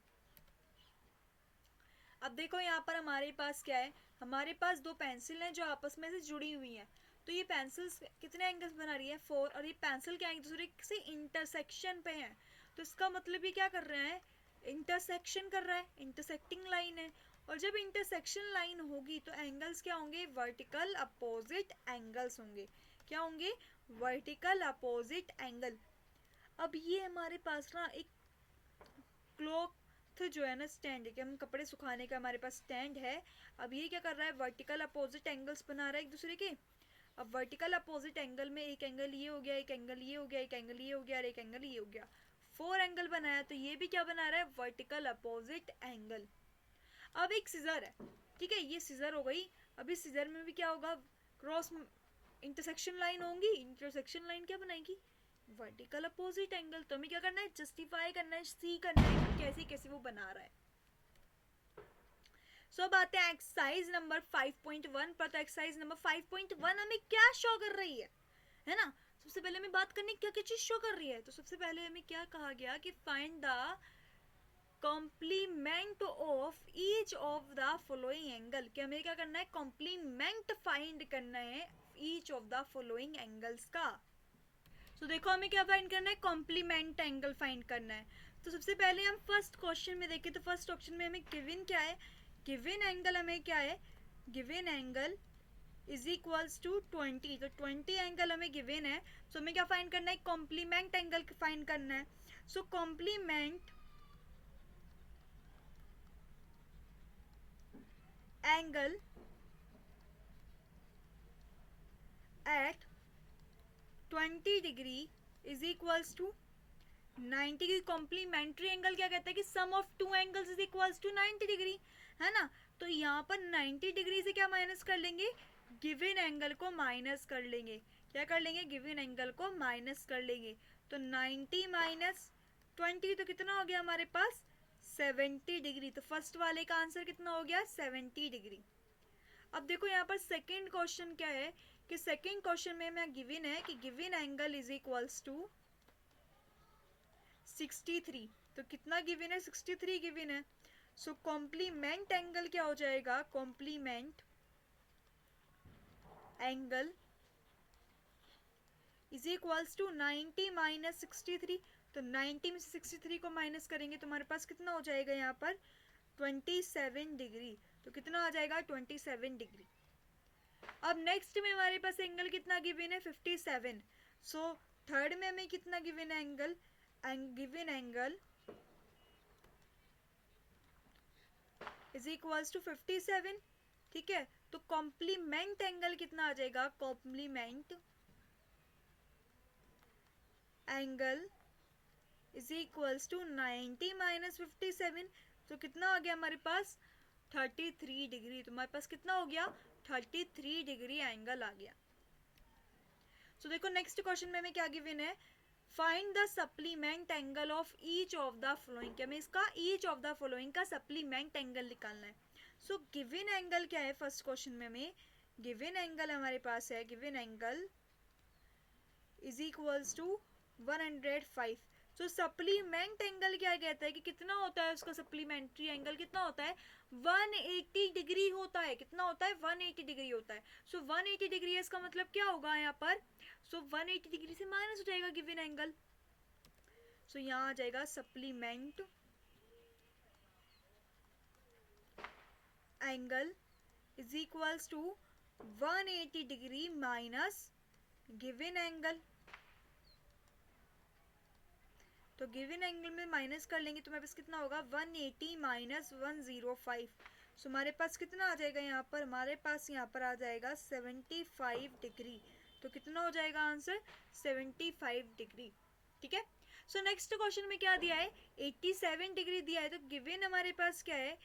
अब देखो यहाँ पर हमारे पास क्या है, हमारे पास दो पेंसिल हैं जो आपस में से जुड़ी हुई हैं। तो ये पेंसिल्स कितने एंगल्स बना रही है, 4, और ये पेंसिल क्या एक दूसरे से इंटरसेक्शन पे हैं। तो इसका मतलब ये क्या कर रहे हैं, इंटरसेक्शन कर रहा है, इंटरसेक्टिंग लाइन है। और जब इंटरसेक्शन लाइन होगी तो एंगल्स क्या होंगे, वर्टिकल अपोजिट एंगल्स होंगे। क्या होंगे, वर्टिकल अपोजिट एंगल। अब ये हमारे पास ना एक क्लॉथ जो है ना स्टैंड है, कि हम कपड़े सुखाने का हमारे पास स्टैंड है। अब ये क्या कर रहा है, वर्टिकल अपोजिट एंगल्स बना रहा है एक दूसरे के। अब वर्टिकल अपोजिट एंगल में एक एंगल ये हो गया, एक एंगल ये हो गया, एक एंगल ये हो गया और एक एंगल ये हो गया, 4 एंगल बनाया। तो ये भी क्या बना रहा है, वर्टिकल अपोजिट एंगल। अब एक सीजर है, ठीक है, ये सीजर हो गई। अब इस सीजर में भी क्या होगा, क्रॉस इंटरसेक्शन लाइन होंगी, इंटरसेक्शन लाइन क्या बनाएगी, वर्टिकल अपोजिट एंगल। तो हमें क्या करना है, जस्टिफाई करना है, सी करना है कि कैसे कैसे वो बना रहा है। सो बात है एक्सरसाइज नंबर 5.1 पर। तो एक्सरसाइज नंबर 5.1 हमें क्या शो कर रही है ना। सबसे पहले हमें बात करनी क्या क्या चीज शो कर रही है। तो सबसे पहले हमें क्या कहा गया कि find the complement of each of the following angle, कि हमें क्या करना है, कॉम्प्लीमेंट फाइंड करना है each of the following angles का। तो देखो हमें क्या फाइंड करना है, कॉम्प्लीमेंट एंगल फाइंड करना है। तो सबसे पहले हम फर्स्ट क्वेश्चन में देखें तो फर्स्ट ऑप्शन में हमें गिवन क्या है, गिवन एंगल हमें क्या है, given angle is equals to 20। तो 20 एंगल हमें गिवन है। सो हमें क्या फाइंड करना है, कॉम्प्लीमेंट एंगल फाइंड करना है। So complement angle at 20 degree is equals to 90 की। कॉम्प्लीमेंट्री एंगल क्या कहता है कि sum of two angles is equals to 90 degree, है ना। तो यहाँ पर 90 डिग्री से क्या माइनस कर लेंगे, गिवन एंगल को माइनस कर लेंगे। क्या कर लेंगे, गिवन एंगल को माइनस कर लेंगे। तो 90 माइनस 20 तो कितना हो गया हमारे पास, 70 डिग्री। तो फर्स्ट वाले का आंसर कितना हो गया, 70 डिग्री। अब देखो यहाँ पर सेकेंड क्वेश्चन क्या है कि सेकेंड क्वेश्चन में मैं गिवन है कि given angle is equals to 63। तो कितना गिवन है, 63 गिवन है। सो कॉम्प्लीमेंट एंगल क्या हो जाएगा, complement angle is equals to 90 minus 63। तो 90 में से 63 को माइनस करेंगे तो हमारे पास कितना हो जाएगा यहाँ पर, 27 डिग्री। तो कितना आ जाएगा, 27 डिग्री। अब नेक्स्ट में हमारे पास एंगल कितना गिवन है, 57। सो थर्ड में हमें कितना गिवन है angle, given angle is equals to 57, ठीक है। तो कॉम्प्लीमेंट एंगल कितना आ जाएगा, complement angle is equals to 90 minus 57। तो कितना आ गया हमारे पास, 33 डिग्री। तो हमारे पास कितना हो गया, 33 डिग्री एंगल आ गया। सो देखो नेक्स्ट क्वेश्चन में हमें क्या गिवन है, find the supplement angle of each of the following, हमें इसका ईच ऑफ द फॉलोइंग का सप्लीमेंट एंगल निकालना है। सो गिवन एंगल क्या है, फर्स्ट क्वेश्चन में हमें गिवन एंगल हमारे पास है, given angle is equals to 105। So supplement angle क्या कहता है कि कितना होता है उसका सप्लीमेंट्री एंगल, कितना होता है 180 डिग्री होता है। कितना होता है, 180 डिग्री होता है। सो 180 डिग्री है, इसका मतलब क्या होगा यहाँ पर, सो 180 डिग्री से माइनस हो जाएगा गिवन एंगल। सो यहाँ आ जाएगा supplement angle is equals to 180 degree minus given angle. तो गिवन एंगल में माइनस कर लेंगे तो हमारे पास कितना होगा, 180 माइनस 105। सो हमारे पास कितना आ जाएगा यहाँ पर, हमारे पास यहाँ पर आ जाएगा 75 डिग्री। तो कितना हो जाएगा आंसर, 75 डिग्री। ठीक है। सो नेक्स्ट क्वेश्चन में क्या दिया है, 87 डिग्री दिया है। तो गिवन हमारे पास क्या है,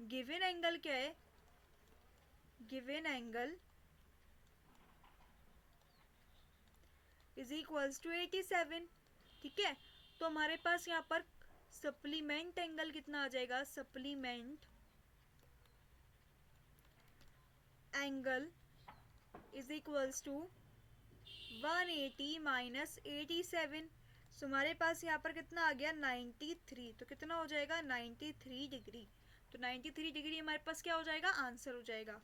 गिवन एंगल क्या है, given angle is equals to 87। ठीक है। तो हमारे पास यहाँ पर सप्लीमेंट एंगल कितना आ जाएगा, supplement angle is equals to 180 minus 87। So हमारे पास यहाँ पर कितना आ गया, 93। तो कितना हो जाएगा, 93 डिग्री। तो 93 डिग्री हमारे पास क्या हो जाएगा, आंसर हो जाएगा।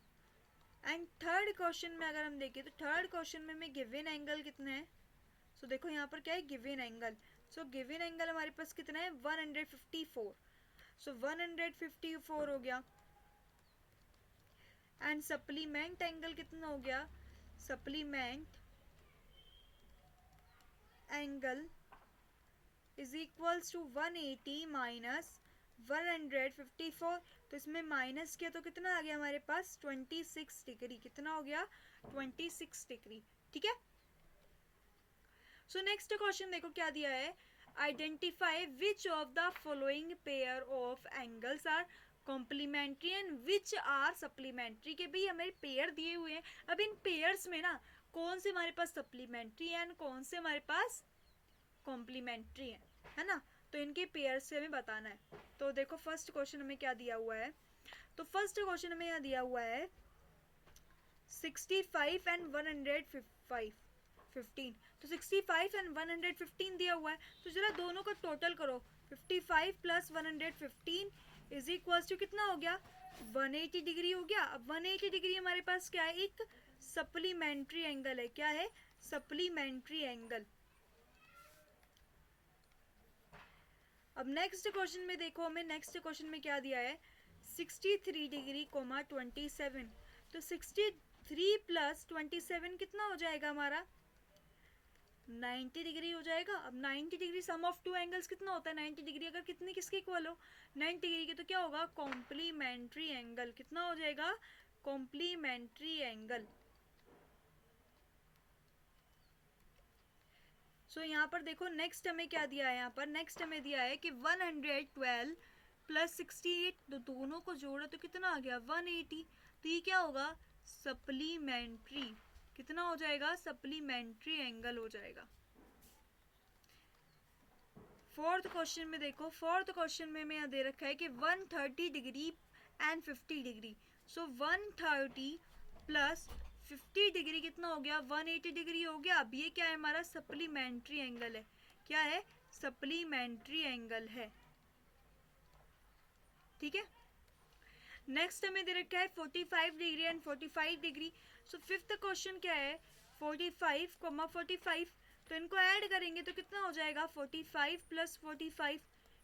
एंड थर्ड क्वेश्चन में अगर हम देखें तो थर्ड क्वेश्चन में हमें गिवन एंगल कितना है। सो देखो यहाँ पर क्या है, given angle. So given angle हमारे पास कितना है, 154। सो 154 हो गया। एंड सप्लीमेंट एंगल कितना हो गया, supplement angle is equals to 180 minus 154। तो इसमें माइनस किया तो कितना आ गया हमारे पास, 26 डिग्री। कितना हो गया, 26 डिग्री। ठीक है। सो नेक्स्ट क्वेश्चन देखो क्या दिया है, identify which of the following pair of angles are complementary and which are supplementary. के भी हमें पेयर दिए हुए हैं। अब इन पेयर्स में ना कौन से हमारे पास सप्लीमेंट्री है एंड कौन से हमारे पास कॉम्प्लीमेंट्री है ना। तो इनके पेयर से हमें बताना है। तो देखो फर्स्ट क्वेश्चन हमें क्या दिया हुआ है, तो फर्स्ट क्वेश्चन हमें यहाँ दिया हुआ है 65 एंड 115। तो 65 एंड 115 दिया हुआ है। तो जरा दोनों का टोटल करो, 55 प्लस 115 इज इक्वल टू कितना हो गया, 180 डिग्री हो गया। अब 180 डिग्री हमारे पास क्या है, एक सप्लीमेंट्री एंगल है। क्या है, सप्लीमेंट्री एंगल। अब नेक्स्ट क्वेश्चन में देखो, हमें नेक्स्ट क्वेश्चन में क्या दिया है, 63 डिग्री कोमा 27। तो 63 प्लस 27 कितना हो जाएगा हमारा, 90 डिग्री हो जाएगा। अब 90 degree sum of two angles कितना होता है, 90 डिग्री अगर कितनी किसके इक्वल हो, 90 डिग्री के, तो क्या होगा, कॉम्प्लीमेंट्री एंगल। कितना हो जाएगा, कॉम्प्लीमेंट्री एंगल। सो यहाँ पर देखो नेक्स्ट हमें क्या दिया है, यहाँ पर नेक्स्ट हमें दिया है कि 112 प्लस 68, तो दोनों को जोड़ा तो कितना आ गया, 180। तो ये क्या होगा, सप्लीमेंट्री, कितना हो जाएगा, सप्लीमेंट्री एंगल हो जाएगा। फोर्थ क्वेश्चन में देखो, फोर्थ क्वेश्चन में यहाँ दे रखा है कि 130 degree and 50 degree. So 130 plus 50 degree कितना हो गया, 180 डिग्री हो गया। अब ये क्या है, हमारा सप्लीमेंट्री एंगल है। क्या है, सप्लीमेंट्री एंगल है। ठीक है। नेक्स्ट हमें दे रखा है 45 degree and 45 degree. So fifth question क्या है, 45 कोमा 45। तो इनको ऐड करेंगे तो कितना हो जाएगा, 45 प्लस 45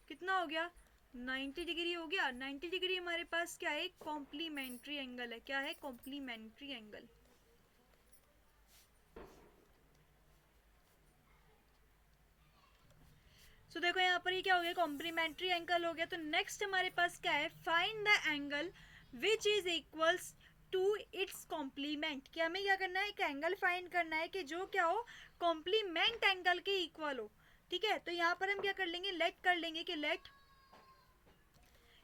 कितना हो गया, 90 डिग्री हो गया। 90 डिग्री हमारे पास क्या है, कॉम्प्लीमेंट्री एंगल है। क्या है, कॉम्प्लीमेंट्री एंगल। सो देखो यहाँ पर ये क्या हो गया, कॉम्प्लीमेंट्री एंगल हो गया। तो नेक्स्ट हमारे पास क्या है, find the angle which is equals to its complement. कि हमें क्या करना है, एक एंगल फाइंड करना है कि जो क्या हो, कॉम्प्लीमेंट एंगल के इक्वल हो। ठीक है। तो यहाँ पर हम क्या कर लेंगे, लेट कर लेंगे कि लेट,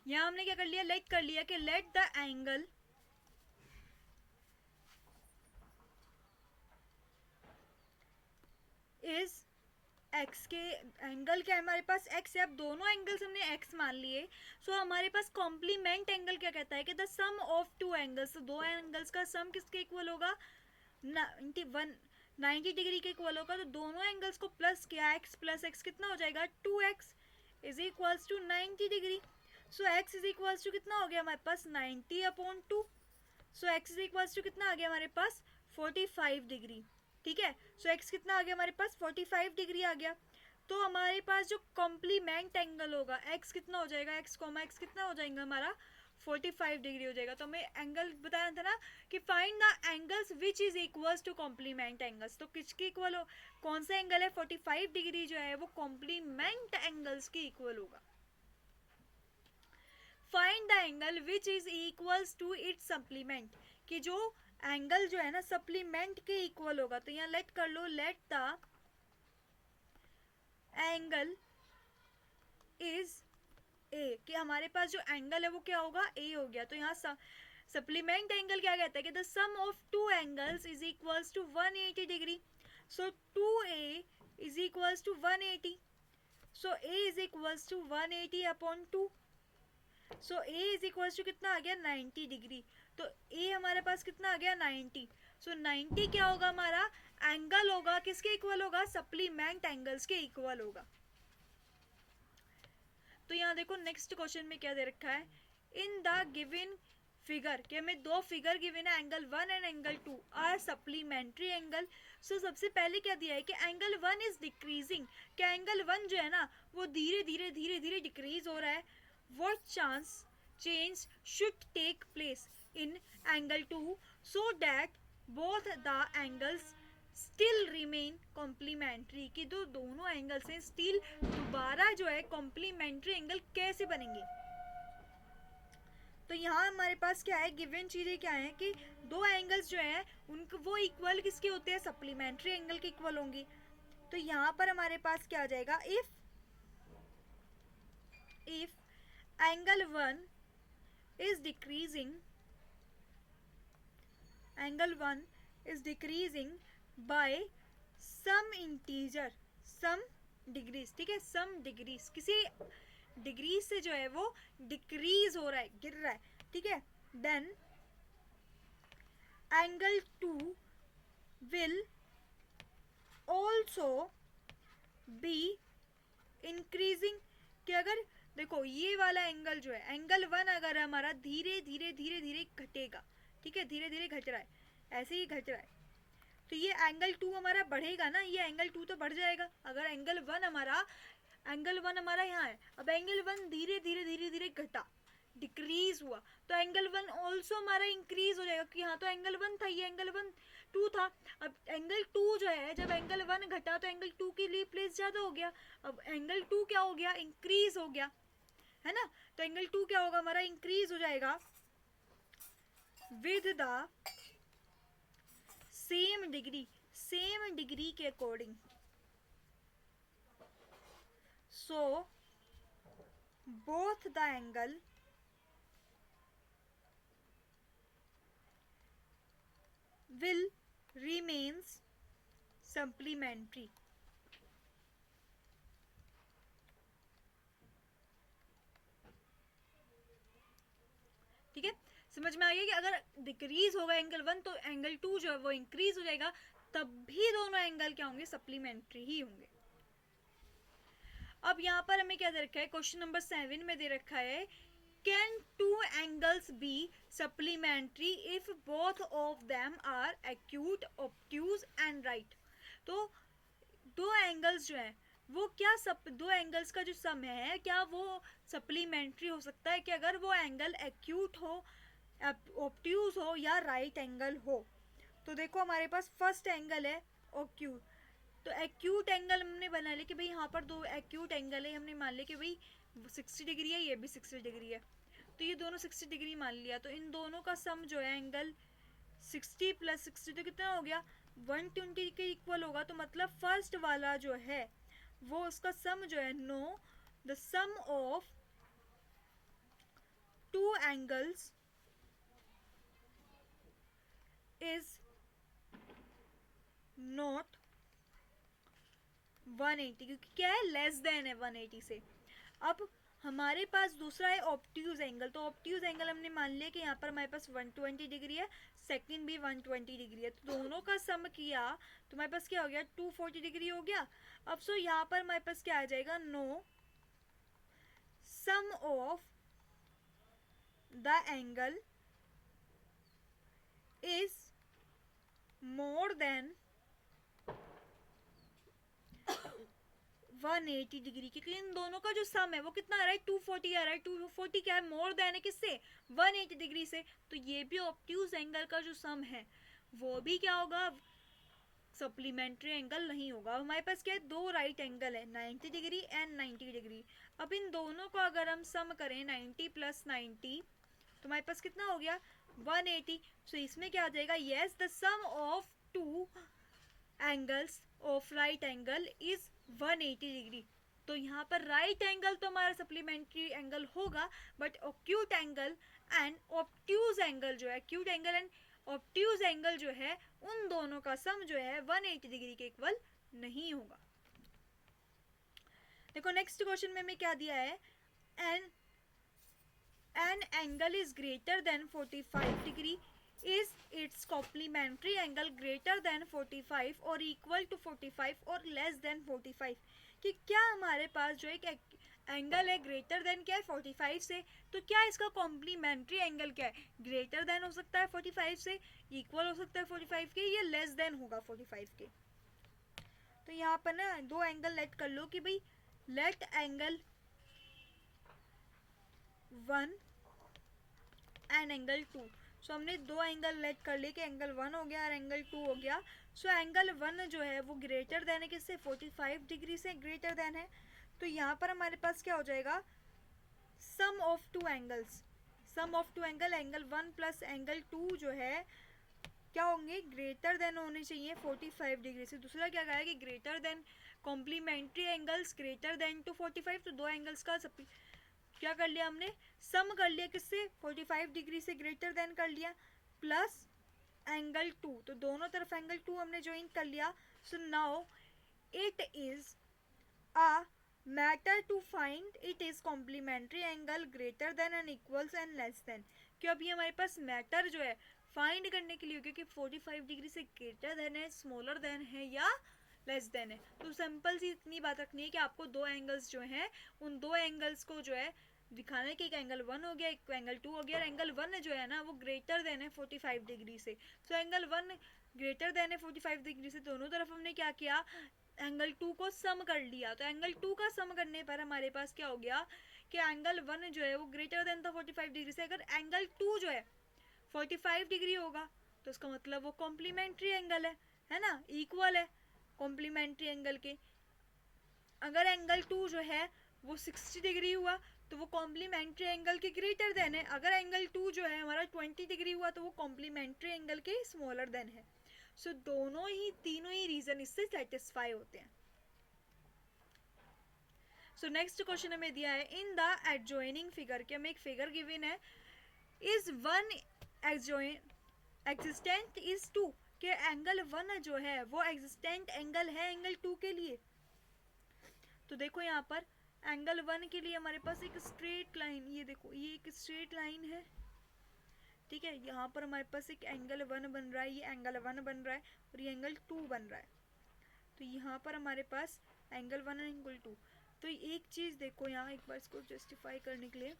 यहाँ हमने क्या कर लिया, लेट कर लिया कि late the angle is x, के एंगल क्या है हमारे पास, एक्स है। अब दोनों एंगल्स हमने एक्स मान लिए, सो हमारे पास कॉम्प्लीमेंट एंगल क्या कहता है कि the sum of two angles, दो एंगल्स का सम किसके इक्वल होगा, 90 डिग्री के इक्वल होगा। तो दोनों एंगल्स को प्लस किया, एक्स प्लस एक्स कितना हो जाएगा, 2x is equals to 90 degree. So x is equals to कितना हो गया हमारे पास, 90/2। So x is equals to कितना आ गया हमारे पास, 45 डिग्री। ठीक है, सो x कितना आ गया हमारे पास, 45 डिग्री आ गया। तो हमारे पास जो कॉम्प्लीमेंट एंगल होगा x कितना हो जाएगा, x कितना हो जाएगा हमारा, 45 डिग्री हो जाएगा। तो हमें एंगल बताया था ना कि find the angles which is equals to complement angles. तो किसके इक्वल हो, कौन सा एंगल है, 45 डिग्री जो है वो कॉम्प्लीमेंट एंगल्स के इक्वल होगा। Find the angle which is equals to its supplement, कि जो एंगल जो है ना सप्लीमेंट के इक्वल होगा। तो यहाँ लेट कर लो, let the angle is A, कि हमारे पास जो एंगल है वो क्या होगा, ए हो गया। तो यहाँ सप्लीमेंट एंगल क्या कहता है कि the sum of two angles is equals to 180 degree. So 2a is equals to 180। So a is equals to 180/2। So a is equals to कितना आ गया, 90 डिग्री। तो a हमारे पास कितना आ गया, 90। सो 90 क्या होगा हमारा एंगल होगा, किसके इक्वल होगा, सप्लीमेंट एंगल्स के इक्वल होगा। तो यहाँ देखो नेक्स्ट क्वेश्चन में क्या दे रखा है, इन द गिवन फिगर, कि हमें दो फिगर गिवन है, angle 1 and angle 2 are supplementary angle. So सबसे पहले क्या दिया है कि एंगल 1 इज डिक्रीजिंग, क्या एंगल 1 जो है ना वो धीरे धीरे डिक्रीज हो रहा है। What change should take place in angle 2 so that both the angles still remain complementary, कि जो दोनों एंगल्स हैं स्टिल दोबारा जो है कॉम्प्लीमेंट्री एंगल कैसे बनेंगे। तो यहाँ हमारे पास क्या है, गिवन चीजें क्या है कि दो एंगल्स जो हैं उनको वो इक्वल किसके होते हैं, सप्लीमेंट्री एंगल के इक्वल होंगे। तो यहाँ पर हमारे पास क्या आ जाएगा, if angle 1 is decreasing by some integer some degrees। ठीक है, some degrees, किसी डिग्री से जो है वो डिक्रीज हो रहा है, गिर रहा है। ठीक है, then angle 2 will also be increasing, कि अगर देखो ये वाला एंगल जो है, एंगल 1 अगर हमारा धीरे धीरे घटेगा, ठीक है, धीरे धीरे घट रहा है, ऐसे ही घट रहा है, तो ये एंगल 2 हमारा बढ़ेगा ना, ये एंगल 2 तो बढ़ जाएगा। अगर एंगल 1 हमारा यहाँ है, अब एंगल 1 धीरे धीरे घटा, डिक्रीज हुआ, तो एंगल 1 ऑल्सो हमारा इंक्रीज हो जाएगा, कि यहाँ तो एंगल 1 था, ये एंगल 1 2 था। अब एंगल 2 जो है, जब एंगल 1 घटा तो एंगल 2 के लिए प्लेस ज़्यादा हो गया, अब एंगल 2 क्या हो गया, इंक्रीज हो गया, है ना। तो एंगल 2 क्या होगा हमारा, इंक्रीज हो जाएगा विद द सेम डिग्री के according. So both the angle will remains supplementary। ठीक है, समझ में आ गया कि अगर डिक्रीज होगा एंगल 1 तो एंगल 2 जो है वो इंक्रीज हो जाएगा, तब भी दोनों एंगल क्या होंगे, सप्लीमेंट्री ही होंगे। अब यहाँ पर हमें क्या दे रखा है, क्वेश्चन नंबर 7 में दे रखा है, can two angles be supplementary if both of them are acute, obtuse and right। तो दो एंगल्स जो हैं वो क्या दो एंगल्स का जो सम है क्या वो सप्लीमेंट्री हो सकता है, कि अगर वो एंगल एक्यूट हो, ऑब्ट्यूज हो या राइट एंगल हो। तो देखो हमारे पास फर्स्ट एंगल है ऑक्यूट, तो एक्यूट एंगल हमने बना लिया कि भाई यहाँ पर दो एक्यूट एंगल है, हमने मान लिया कि भाई 60 डिग्री है, ये भी 60 डिग्री है, तो ये दोनों 60 डिग्री मान लिया। तो इन दोनों का सम जो है एंगल 60 + 60 तो कितना हो गया, 120 के इक्वल होगा। तो मतलब फर्स्ट वाला जो है वो उसका सम जो है, no the sum of two angles is not 180, क्योंकि क्या है, लेस देन है 180 से। अब हमारे पास दूसरा है ऑब्ट्यूज एंगल। तो ऑब्ट्यूज एंगल हमने मान लिया कि यहाँ पर हमारे पास 120 डिग्री है, सेकंड भी 120 डिग्री है, तो दोनों का सम किया तो हमारे पास क्या हो गया, 240 डिग्री हो गया। अब सो यहाँ पर हमारे पास क्या आ जाएगा, no sum of the angle is more than 180 degree, क्योंकि इन दोनों का जो सम है वो कितना आ रहा है, 240 आ रहा है। 240 क्या है, मोर देन है किससे, 180 डिग्री से। तो ये भी ऑब्ट्यूज एंगल का जो सम है वो भी क्या होगा, सप्लीमेंट्री एंगल नहीं होगा। अब हमारे पास क्या है, दो राइट एंगल है, 90 डिग्री एंड 90 डिग्री। अब इन दोनों को अगर हम सम करें 90 प्लस 90 तो हमारे पास कितना हो गया, 180। सो इसमें क्या आ जाएगा, yes the sum of two angles of right angle is 180 degree. तो यहाँ पर राइट एंगल तो हमारा सप्लीमेंट्री एंगल होगा, but acute angle and obtuse angle जो है, acute angle and obtuse angle जो है, उन दोनों का सम जो है 180 डिग्री के इक्वल नहीं होगा। देखो नेक्स्ट क्वेश्चन में हमें क्या दिया है, an angle is greater than 45 degree, is its complementary angle greater than 45 or equal to 45 or less than 45। कि क्या हमारे पास जो एक एंगल है ग्रेटर देन क्या है 45 से, तो क्या इसका कॉम्प्लीमेंट्री एंगल क्या है, ग्रेटर देन हो सकता है 45 से, इक्वल हो सकता है 45 के, या लेस देन होगा 45 के। तो यहाँ पर ना दो एंगल लेट कर लो कि भाई लेट एंगल 1 एंड एंगल 2। सो हमने दो एंगल लेट कर लिए कि एंगल 1 हो गया और एंगल 2 हो गया। सो एंगल 1 जो है वो ग्रेटर देन है किससे, 45 डिग्री से ग्रेटर देन है। तो यहाँ पर हमारे पास क्या हो जाएगा, sum of two angles, sum of two angle, angle 1 plus angle 2 जो है क्या होंगे, ग्रेटर देन होने चाहिए 45 डिग्री से। दूसरा क्या कहा है कि greater than complementary angles greater than to 45। तो दो एंगल्स का क्या कर लिया हमने, सम कर लिया किससे, 45 डिग्री से ग्रेटर देन कर लिया, प्लस एंगल 2, तो दोनों तरफ एंगल 2 हमने ज्वाइन कर लिया। So now it is a matter to find it is complementary angle greater than and equals and less than. क्यों, अभी हमारे पास मैटर जो है फाइंड करने के लिए होगा कि 45 डिग्री से ग्रेटर देन है, स्मॉलर देन है या लेस देन है। तो सिंपल सी इतनी बात रखनी है कि आपको दो एंगल्स जो हैं उन दो एंगल्स को जो है दिखाना है कि एक एंगल 1 हो गया, एक एंगल 2 हो गया, और एंगल 1 जो है ना वो ग्रेटर देन है 45 डिग्री से। तो एंगल 1 ग्रेटर देन है 45 डिग्री से, दोनों तरफ हमने क्या किया, एंगल 2 को सम कर लिया। तो एंगल 2 का सम करने पर हमारे पास क्या हो गया कि एंगल 1 जो है वो ग्रेटर देन था 45 डिग्री से। अगर एंगल 2 जो है 45 डिग्री होगा तो उसका मतलब वो कॉम्प्लीमेंट्री एंगल है ना, इक्वल है कॉम्प्लीमेंट्री एंगल के। अगर एंगल 2 जो है वो 60 डिग्री हुआ तो वो कॉम्प्लीमेंट्री एंगल के ग्रेटर देन है। अगर एंगल 2 जो है हमारा 20 डिग्री हुआ तो वो कॉम्प्लीमेंट्री एंगल के स्मॉलर देन है। सो दोनों ही तीनों ही रीजन इससे सेटिस्फाई होते हैं। सो नेक्स्ट क्वेश्चन हमें दिया है, इन द एडजॉइनिंग फिगर के हमें एक फिगर गिवन है, इज वन एग्जिस्टेंट इज 2, के एंगल 1 जो है वो एग्जिस्टेंट एंगल है एंगल 2 के लिए। तो देखो यहाँ पर एंगल 1 के लिए हमारे पास एक स्ट्रेट लाइन, ये देखो ये एक स्ट्रेट लाइन है, ठीक है। यहाँ पर हमारे पास एक एंगल 1 बन रहा है, ये एंगल 1 बन रहा है और ये एंगल 2 बन रहा है। तो यहाँ पर हमारे पास एंगल 1 एंड एंगल 2। तो एक चीज़ देखो यहाँ एक बार इसको जस्टिफाई करने के लिए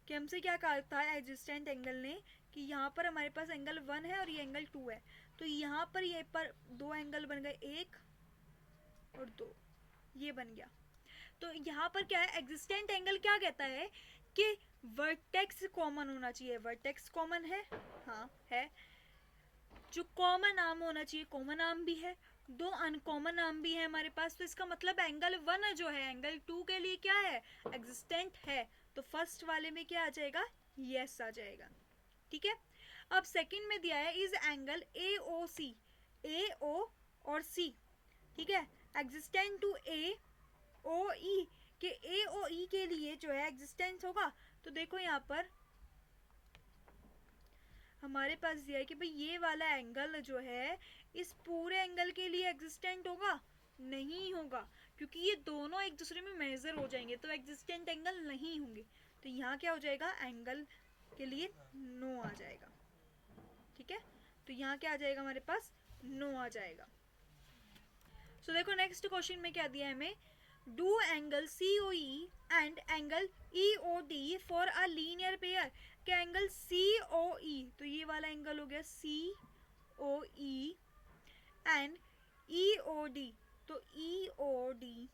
कि हमसे क्या कहा था एग्जिस्टेंट एंगल ने कि यहाँ पर हमारे पास एंगल 1 है और ये एंगल 2 है। तो यहाँ पर ये पर दो एंगल बन गए, 1 और 2, ये बन गया। तो यहाँ पर क्या है, एग्जिस्टेंट एंगल क्या कहता है कि वर्टेक्स कॉमन होना चाहिए। वर्टेक्स कॉमन है, हाँ है। जो कॉमन आर्म होना चाहिए, कॉमन आर्म भी है, दो अनकॉमन आर्म भी है हमारे पास। तो इसका मतलब एंगल 1 जो है एंगल 2 के लिए क्या है, एग्जिस्टेंट है। तो फर्स्ट वाले में क्या आ जाएगा, यस आ जाएगा, ठीक है। अब सेकंड में दिया है इज एंगल ए ओ सी, ए ओ और सी, ठीक है, एग्जिस्टेंट टू ए ओ ई, के ए ओ ई के लिए जो है एग्जिस्टेंस होगा। तो देखो यहाँ पर हमारे पास दिया है कि भाई ये वाला एंगल जो है इस पूरे एंगल के लिए एग्जिस्टेंट होगा, नहीं होगा, क्योंकि ये दोनों एक दूसरे में मेजर हो जाएंगे तो एग्जिस्टेंट एंगल नहीं होंगे। तो यहाँ क्या हो जाएगा, एंगल के लिए नो आ जाएगा। ठीक है, तो यहाँ क्या आ जाएगा हमारे पास, नो आ जाएगा। सो देखो नेक्स्ट क्वेश्चन में क्या दिया है हमें, do angle C O E and angle E O D for a linear pair. क्या एंगल सी ओ ई, तो ये वाला एंगल हो गया सी O E and E O D, तो ई ओ डी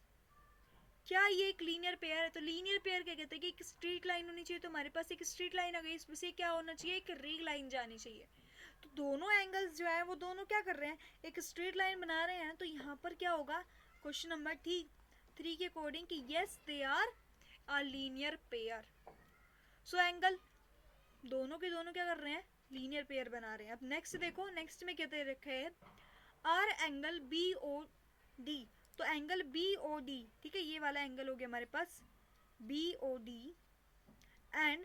क्या ये एक लीनियर पेयर है। तो लीनियर पेयर क्या कहते हैं कि एक स्ट्रेट लाइन होनी चाहिए, तो हमारे पास एक स्ट्रेट लाइन आ गई, इसमें से क्या होना चाहिए, एक रे लाइन जानी चाहिए। तो दोनों एंगल्स जो है वो दोनों क्या कर रहे हैं, एक स्ट्रेट लाइन बना रहे हैं। तो यहाँ पर क्या होगा, क्वेश्चन नंबर 3 के अकॉर्डिंग कि yes they are a linear pair. So angle दोनों के दोनों क्या कर रहे हैं, लीनियर पेयर बना रहे हैं। अब नेक्स्ट देखो, नेक्स्ट में कहते रखे है are angle B O D, तो एंगल बी ओ डी, ठीक है, ये वाला एंगल हो गया हमारे पास B O D and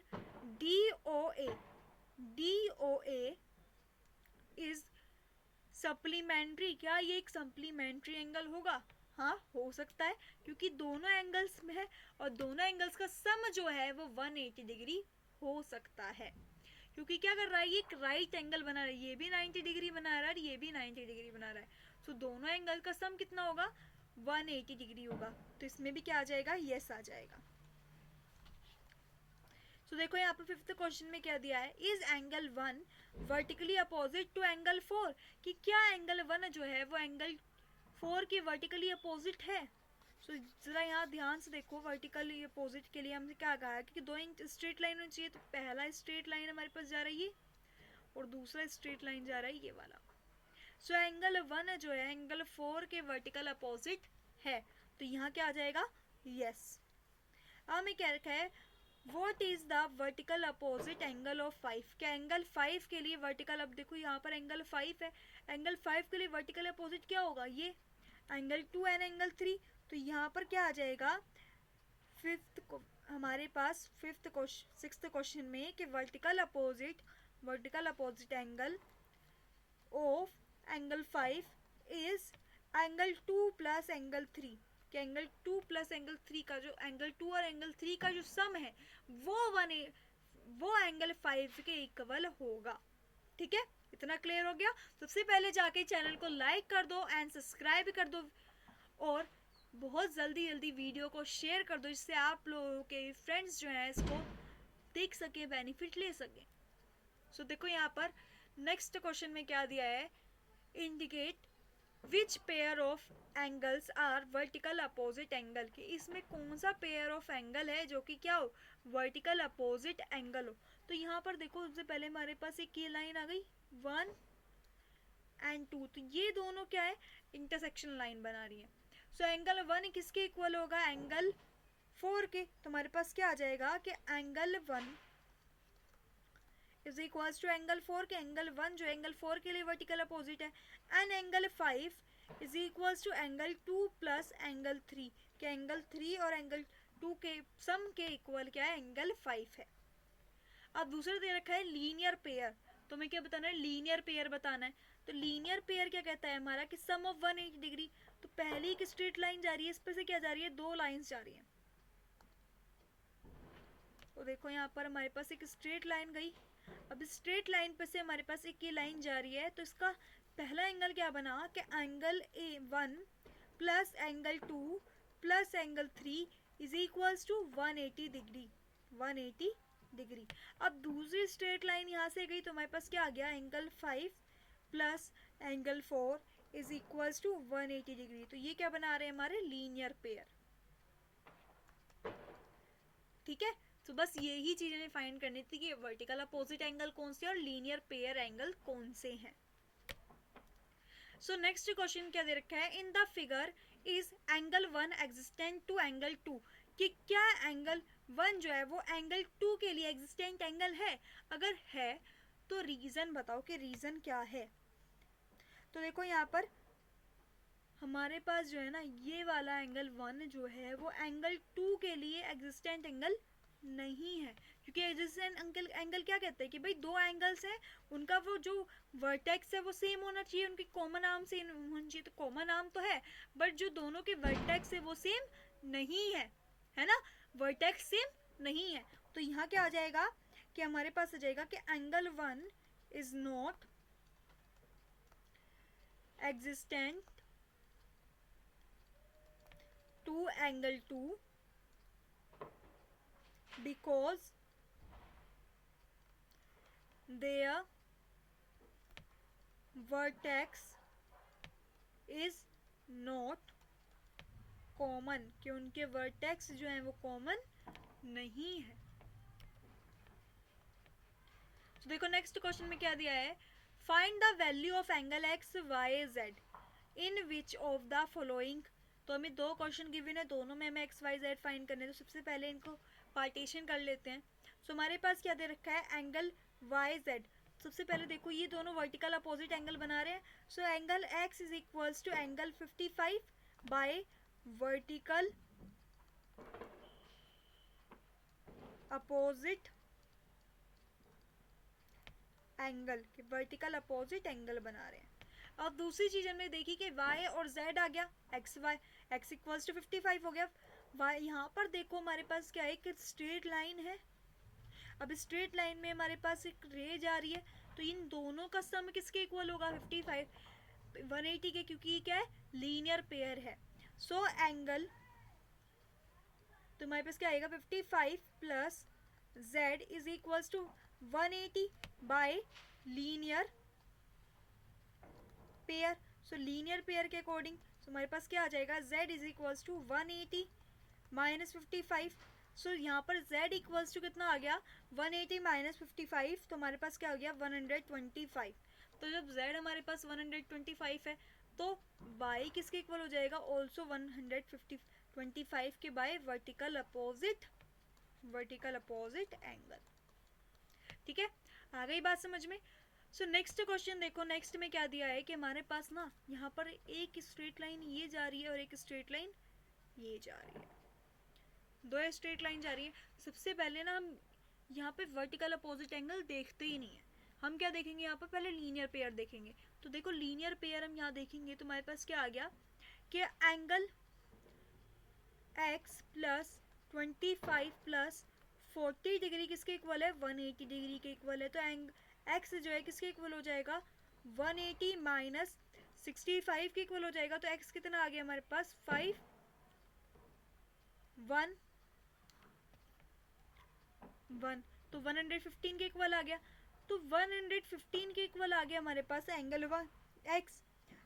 D O A, D O A is supplementary. क्या ये एक सप्लीमेंट्री एंगल होगा, हाँ हो सकता है, क्योंकि दोनों एंगल्स में है और दोनों एंगल्स का सम जो है वो 180 डिग्री हो सकता है, क्योंकि क्या कर रहा है, ये एक राइट एंगल बना रहा है, ये भी 90 डिग्री बना रहा है, ये भी 90 डिग्री बना रहा है। तो दोनों एंगल का सम कितना होगा, 180 डिग्री होगा। तो इसमें भी क्या आ जाएगा, यस आ जाएगा। तो देखो यहाँ पर फिफ्थ क्वेश्चन में क्या दिया है, is angle 1 vertically opposite to angle 4, कि क्या एंगल 1 जो है वो एंगल 4 के वर्टिकली अपोजिट है। सो जरा यहाँ ध्यान से देखो, वर्टिकली अपोजिट के लिए हमने क्या कहा है कि दो स्ट्रेट लाइन होनी चाहिए। तो पहला स्ट्रेट लाइन हमारे पास जा रही है और दूसरा स्ट्रेट लाइन जा रहा है ये वाला। सो एंगल 1 जो है एंगल 4 के वर्टिकल अपोजिट है, तो यहाँ क्या आ जाएगा, यस। अब हमें क्या रखा है, what is the vertical opposite angle of 5, क्या एंगल 5 के लिए वर्टिकल, अब देखो यहाँ पर एंगल 5 है, एंगल 5 के लिए वर्टिकल अपोजिट क्या होगा, ये एंगल 2 एंड एंगल 3। तो यहाँ पर क्या आ जाएगा, हमारे पास सिक्स्थ क्वेश्चन में कि vertical opposite angle of angle 5 is angle 2 plus angle 3, कि एंगल 2 प्लस एंगल 3 का जो एंगल 2 और एंगल 3 का जो सम है वो एंगल 5 के इक्वल होगा। ठीक है, इतना क्लियर हो गया। सबसे पहले जाके चैनल को लाइक कर दो एंड सब्सक्राइब कर दो और बहुत जल्दी वीडियो को शेयर कर दो, जिससे आप लोगों के फ्रेंड्स जो हैं इसको देख सके, बेनिफिट ले सके। सो देखो यहाँ पर नेक्स्ट क्वेश्चन में क्या दिया है, indicate which pair of angles are vertical opposite angle, के इसमें कौन सा पेयर ऑफ एंगल है जो कि क्या हो, वर्टिकल अपोजिट एंगल हो। तो यहाँ पर देखो सबसे पहले हमारे पास एक ये लाइन आ गई 1 एंड 2, तो ये दोनों क्या है, इंटरसेक्शन लाइन बना रही है। सो एंगल 1 किसके इक्वल होगा, एंगल 4 के। तो हमारे पास क्या आ जाएगा कि angle 1 is equals to angle 4 के एंगल 1 जो एंगल 4 के लिए वर्टिकल अपोजिट है, and angle 5 is equals to angle 2 plus angle 3, के एंगल 3 और एंगल 2 के सम के इक्वल क्या है, एंगल 5 है। अब दूसरा दे रखा है लीनियर पेयर, तो हमें क्या बताना है, लीनियर पेयर बताना है। तो लीनियर पेयर क्या कहता है हमारा कि सम ऑफ 180 डिग्री, तो पहली एक स्ट्रेट लाइन जा रही है, इस पर से क्या जा रही है, दो लाइंस जा रही हैं। तो देखो यहाँ पर हमारे पास एक स्ट्रेट लाइन गई, अब स्ट्रेट लाइन पे से हमारे पास एक ये लाइन जा रही है, तो इसका पहला एंगल क्या बना कि angle A1 plus angle 2 plus angle 3 is equals to 180 degree, 180 degree. अब दूसरी स्ट्रेट लाइन यहाँ से गई, तो हमारे पास क्या आ गया, angle 5 plus angle 4 is equals to 180 degree. तो ये क्या बना रहे हैं, हमारे लीनियर पेयर। ठीक है, तो बस यही चीज़ हमें फाइंड करनी थी कि वर्टिकल अपोजिट एंगल कौन से और लीनियर पेयर एंगल कौन से हैं। सो नेक्स्ट क्वेश्चन क्या दे रखा है, in the figure is angle 1 existent to angle 2, कि क्या एंगल 1 जो है वो एंगल 2 के लिए एग्जिस्टेंट एंगल है, अगर है तो रीज़न बताओ कि रीज़न क्या है। तो देखो यहाँ पर हमारे पास जो है ना, ये वाला एंगल 1 जो है वो एंगल 2 के लिए एग्जिस्टेंट एंगल नहीं है, क्योंकि एडजेसेंट एंगल क्या कहते हैं कि भाई दो एंगल्स हैं, उनका वो जो वर्टेक्स है वो सेम होना चाहिए, उनकी कॉमन आर्म सेम होना चाहिए। तो कॉमन आर्म तो है, बट जो दोनों के वर्टेक्स है वो सेम नहीं है ना, वर्टेक्स सेम नहीं है। तो यहाँ क्या आ जाएगा कि हमारे पास आ जाएगा कि angle 1 is not existent to angle 2 because their vertex is not common, कि उनके वर्टेक्स जो हैं वो कॉमन नहीं है। तो देखो नेक्स्ट क्वेश्चन में क्या दिया है, find the value of angle X Y Z in which of the following. तो हमें दो क्वेश्चन गिवन है, दोनों में हमें एक्स वाई जेड फाइंड करने। तो सबसे पहले इनको पार्टीशन कर लेते हैं। सो हमारे पास क्या दे रखा है, एंगल वाई जेड। सबसे पहले देखो ये दोनों वर्टिकल अपोजिट एंगल बना रहे हैं। So angle X is equals to angle 55 by vertical opposite angle, के वर्टिकल अपोजिट एंगल बना रहे हैं। अब दूसरी चीज हमने देखी कि y और z आ गया, X Y, X equals to 55 हो गया। y यहाँ पर देखो हमारे पास क्या है, एक स्ट्रेट लाइन है। अब स्ट्रेट लाइन में हमारे पास एक रे जा रही है, तो इन दोनों का सम किसके इक्वल होगा, 55 180 के, क्योंकि ये क्या है, लीनियर पेयर है। सो एंगल, तो हमारे पास क्या आएगा, 55 plus z is equals to 180 by linear pair. So linear pair के अकॉर्डिंग हमारे पास क्या आ जाएगा, z is equals to 180 minus 55। So यहाँ पर z इक्वल्स टू कितना आ गया, 180 माइनस 55, तो हमारे पास क्या आ गया, 125। तो जब z हमारे पास 125 है तो y किसके इक्वल हो जाएगा, ऑल्सो 125 के बाय वर्टिकल अपोजिट एंगल। ठीक है, आ गई बात समझ में। सो नेक्स्ट क्वेश्चन देखो, नेक्स्ट में क्या दिया है कि हमारे पास ना यहाँ पर एक स्ट्रेट लाइन ये जा रही है और एक स्ट्रेट लाइन ये जा रही है, दो स्ट्रेट लाइन जा रही है। सबसे पहले ना हम यहाँ पे वर्टिकल अपोजिट एंगल देखते ही नहीं है, हम क्या देखेंगे यहाँ पर, पहले लीनियर पेयर देखेंगे। तो देखो लीनियर पेयर हम यहाँ देखेंगे तो हमारे पास क्या आ गया कि angle x plus 25 plus 40 degree किसके इक्वल है, 180 डिग्री के इक्वल है। तो x जो है किसके इक्वल हो जाएगा, 180 माइनस 65 के इक्वल हो जाएगा। तो x कितना आ गया हमारे पास, 5 1 1, तो 115 के इक्वल आ गया। तो 115 के इक्वल आ गया हमारे पास एंगल x।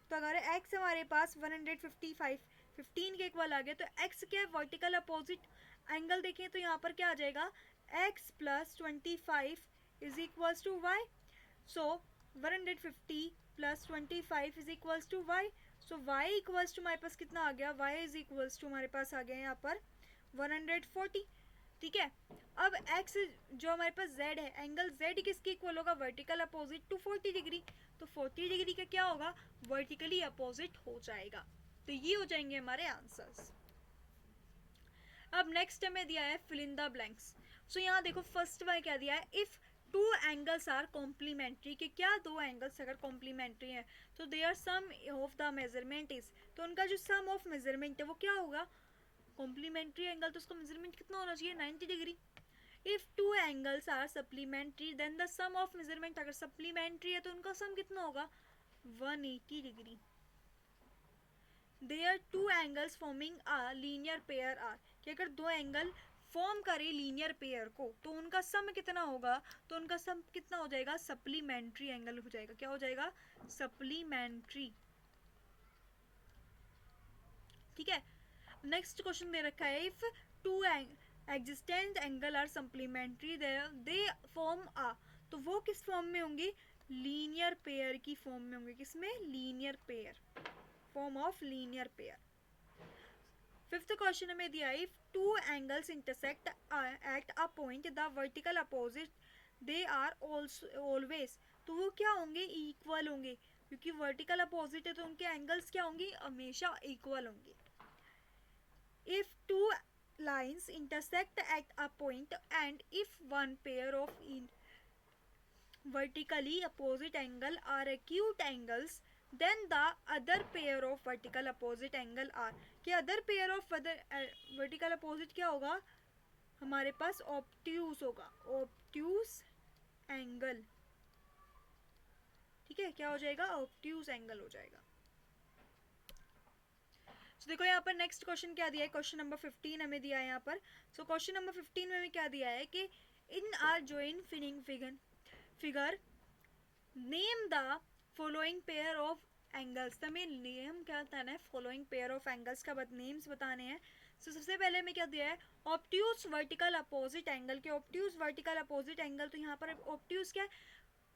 तो अगर x हमारे पास 15 के इक्वल आ गया, तो x क्या है, वर्टिकल अपोजिट एंगल देखें तो यहाँ पर क्या आ जाएगा, x plus 25 is equals to Y. So 150 plus 25 is equals to Y. So y equals to हमारे पास कितना आ गया, y इज इक्वल्स टू हमारे पास आ गया यहाँ पर 140। ठीक है, अब x जो हमारे पास z है, एंगल z किसके इक्वल होगा, वर्टिकल अपोजिट टू 40 डिग्री। तो 40 डिग्री का क्या होगा, वर्टिकली अपोजिट हो जाएगा। तो ये हो जाएंगे हमारे आंसर्स। अब नेक्स्ट हमें दिया है fill in the blanks. So यहाँ देखो फर्स्ट वाला क्या दिया है, if two angles are complementary, कि क्या दो एंगल्स अगर कॉम्प्लीमेंट्री है तो their sum of the measurement is, तो उनका जो सम ऑफ मेजरमेंट है वो क्या होगा, कॉम्प्लीमेंट्री एंगल, तो उसका मेजरमेंट कितना होना चाहिए, 90 degree. If two angles are supplementary then the sum of measurement, अगर सप्लीमेंट्री है तो उनका सम कितना होगा, 180 degree. There two angles forming a linear pair are, कि अगर दो एंगल फॉर्म करे लीनियर पेयर को तो उनका सम कितना होगा, तो उनका सम कितना हो जाएगा, सप्लीमेंट्री एंगल हो जाएगा। क्या हो जाएगा, सप्लीमेंट्री। ठीक है, नेक्स्ट क्वेश्चन दे रखा है, if two existent angle are supplementary they form आ, तो वो किस फॉर्म में होंगे, लीनियर पेयर की फॉर्म में होंगे। किसमें, linear pair, form of linear pair. Fifth question हमें दिया है, if two angles intersect at a point the vertical opposite they are always, तो वो क्या होंगे, इक्वल होंगे, क्योंकि वर्टिकल अपोजिट है तो उनके एंगल्स क्या होंगे, हमेशा इक्वल होंगे। If two lines intersect at a point, and if one pair of vertically opposite angle are acute angles, then the other pair of vertical opposite angle are, कि other pair of vertical opposite क्या होगा हमारे पास, obtuse होगा, obtuse angle, ठीक है, क्या हो जाएगा, obtuse angle हो जाएगा। तो देखो यहाँ पर नेक्स्ट क्वेश्चन क्या दिया है, क्वेश्चन नंबर 15 हमें दिया है यहाँ पर। सो क्वेश्चन नंबर 15 में हमें क्या दिया है कि इन are join figure name the following pair of angles, तो हमें नेम क्या बताना है, फॉलोइंग पेयर ऑफ एंगल्स का नेम्स बताने हैं। सो सबसे पहले हमें क्या दिया है, ऑब्ट्यूज वर्टिकल अपोजिट एंगल के ऑब्ट्यूज वर्टिकल अपोजिट एंगल, तो यहाँ पर ऑब्ट्यूज क्या है,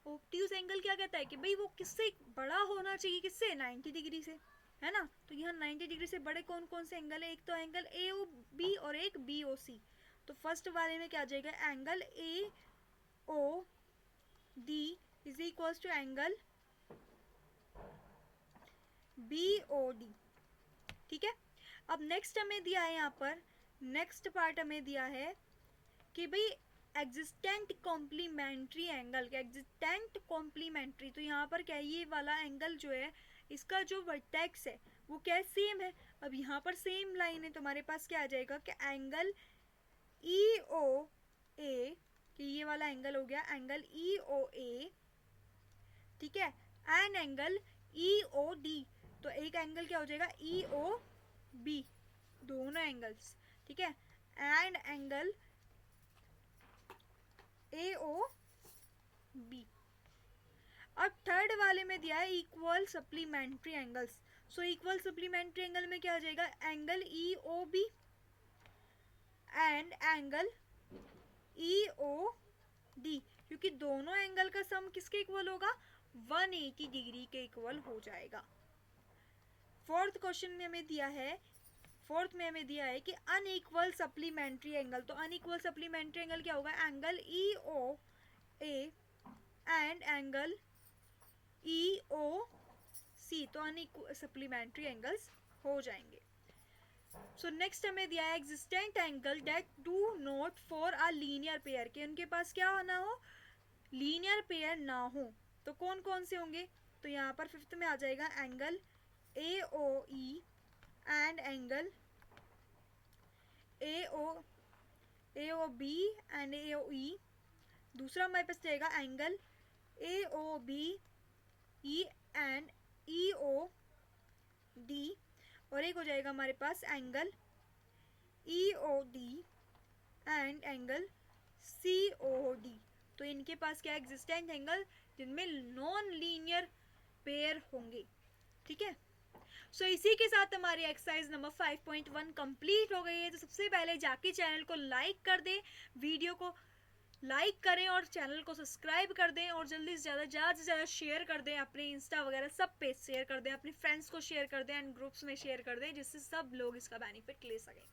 ऑब्ट्यूज एंगल क्या कहता है कि भाई वो किससे बड़ा होना चाहिए, किससे, 90 डिग्री से, है ना। तो यहाँ 90 डिग्री से बड़े कौन कौन से एंगल है, एक तो एंगल ए ओ बी और एक बी ओ सी। तो फर्स्ट वाले में क्या आ जाएगा, angle A O D is equals to angle B O D, ठीक है। अब नेक्स्ट हमें दिया है यहाँ पर, नेक्स्ट पार्ट हमें दिया है कि भाई एग्जिस्टेंट कॉम्प्लीमेंट्री एंगल, क्या एग्जिस्टेंट कॉम्प्लीमेंट्री, तो यहाँ पर क्या ये वाला एंगल जो है इसका जो वर्टेक्स है वो क्या सेम है। अब यहाँ पर सेम लाइन है तो हमारे पास क्या आ जाएगा कि एंगल ई ओ ए, कि ये वाला एंगल हो गया एंगल ई ओ ए, ठीक है, and angle E O D, तो एक एंगल क्या हो जाएगा ई ओ बी, दोनों एंगल्स, ठीक है, and angle A O B. अब थर्ड वाले में दिया है equal supplementary angles, so equal supplementary angle में क्या आ जाएगा, angle E O B and angle E O D, क्योंकि दोनों एंगल का सम किसके इक्वल होगा, 180 डिग्री के इक्वल हो जाएगा। फोर्थ क्वेश्चन में हमें दिया है, फोर्थ में हमें दिया है कि अनइक्वल सप्लीमेंट्री एंगल, तो अनइक्वल सप्लीमेंट्री एंगल क्या होगा, angle E O A and angle E O C, तो अनइक्वल सप्लीमेंट्री एंगल्स हो जाएंगे। सो नेक्स्ट हमें दिया है existent angle that do not for a linear pair, के उनके पास क्या ना हो, लीनियर पेयर ना हो, तो कौन कौन से होंगे, तो यहाँ पर फिफ्थ में आ जाएगा angle A O E and angle A O B and A O E. दूसरा हमारे पास जाएगा angle A O B E and E O D, और एक हो जाएगा हमारे पास angle E O D and angle C O D. तो इनके पास क्या एग्जिस्टेंट एंगल जिनमें नॉन लीनियर पेयर होंगे, ठीक है। सो इसी के साथ हमारी एक्सरसाइज नंबर 5.1 कंप्लीट हो गई है। तो सबसे पहले जाके चैनल को लाइक कर दें, वीडियो को लाइक करें और चैनल को सब्सक्राइब कर दें, और जल्दी से ज़्यादा शेयर कर दें, अपने इंस्टा वगैरह सब पे शेयर कर दें, अपने फ्रेंड्स को शेयर कर दें एंड ग्रुप्स में शेयर कर दें, जिससे सब लोग इसका बेनिफिट ले सकें।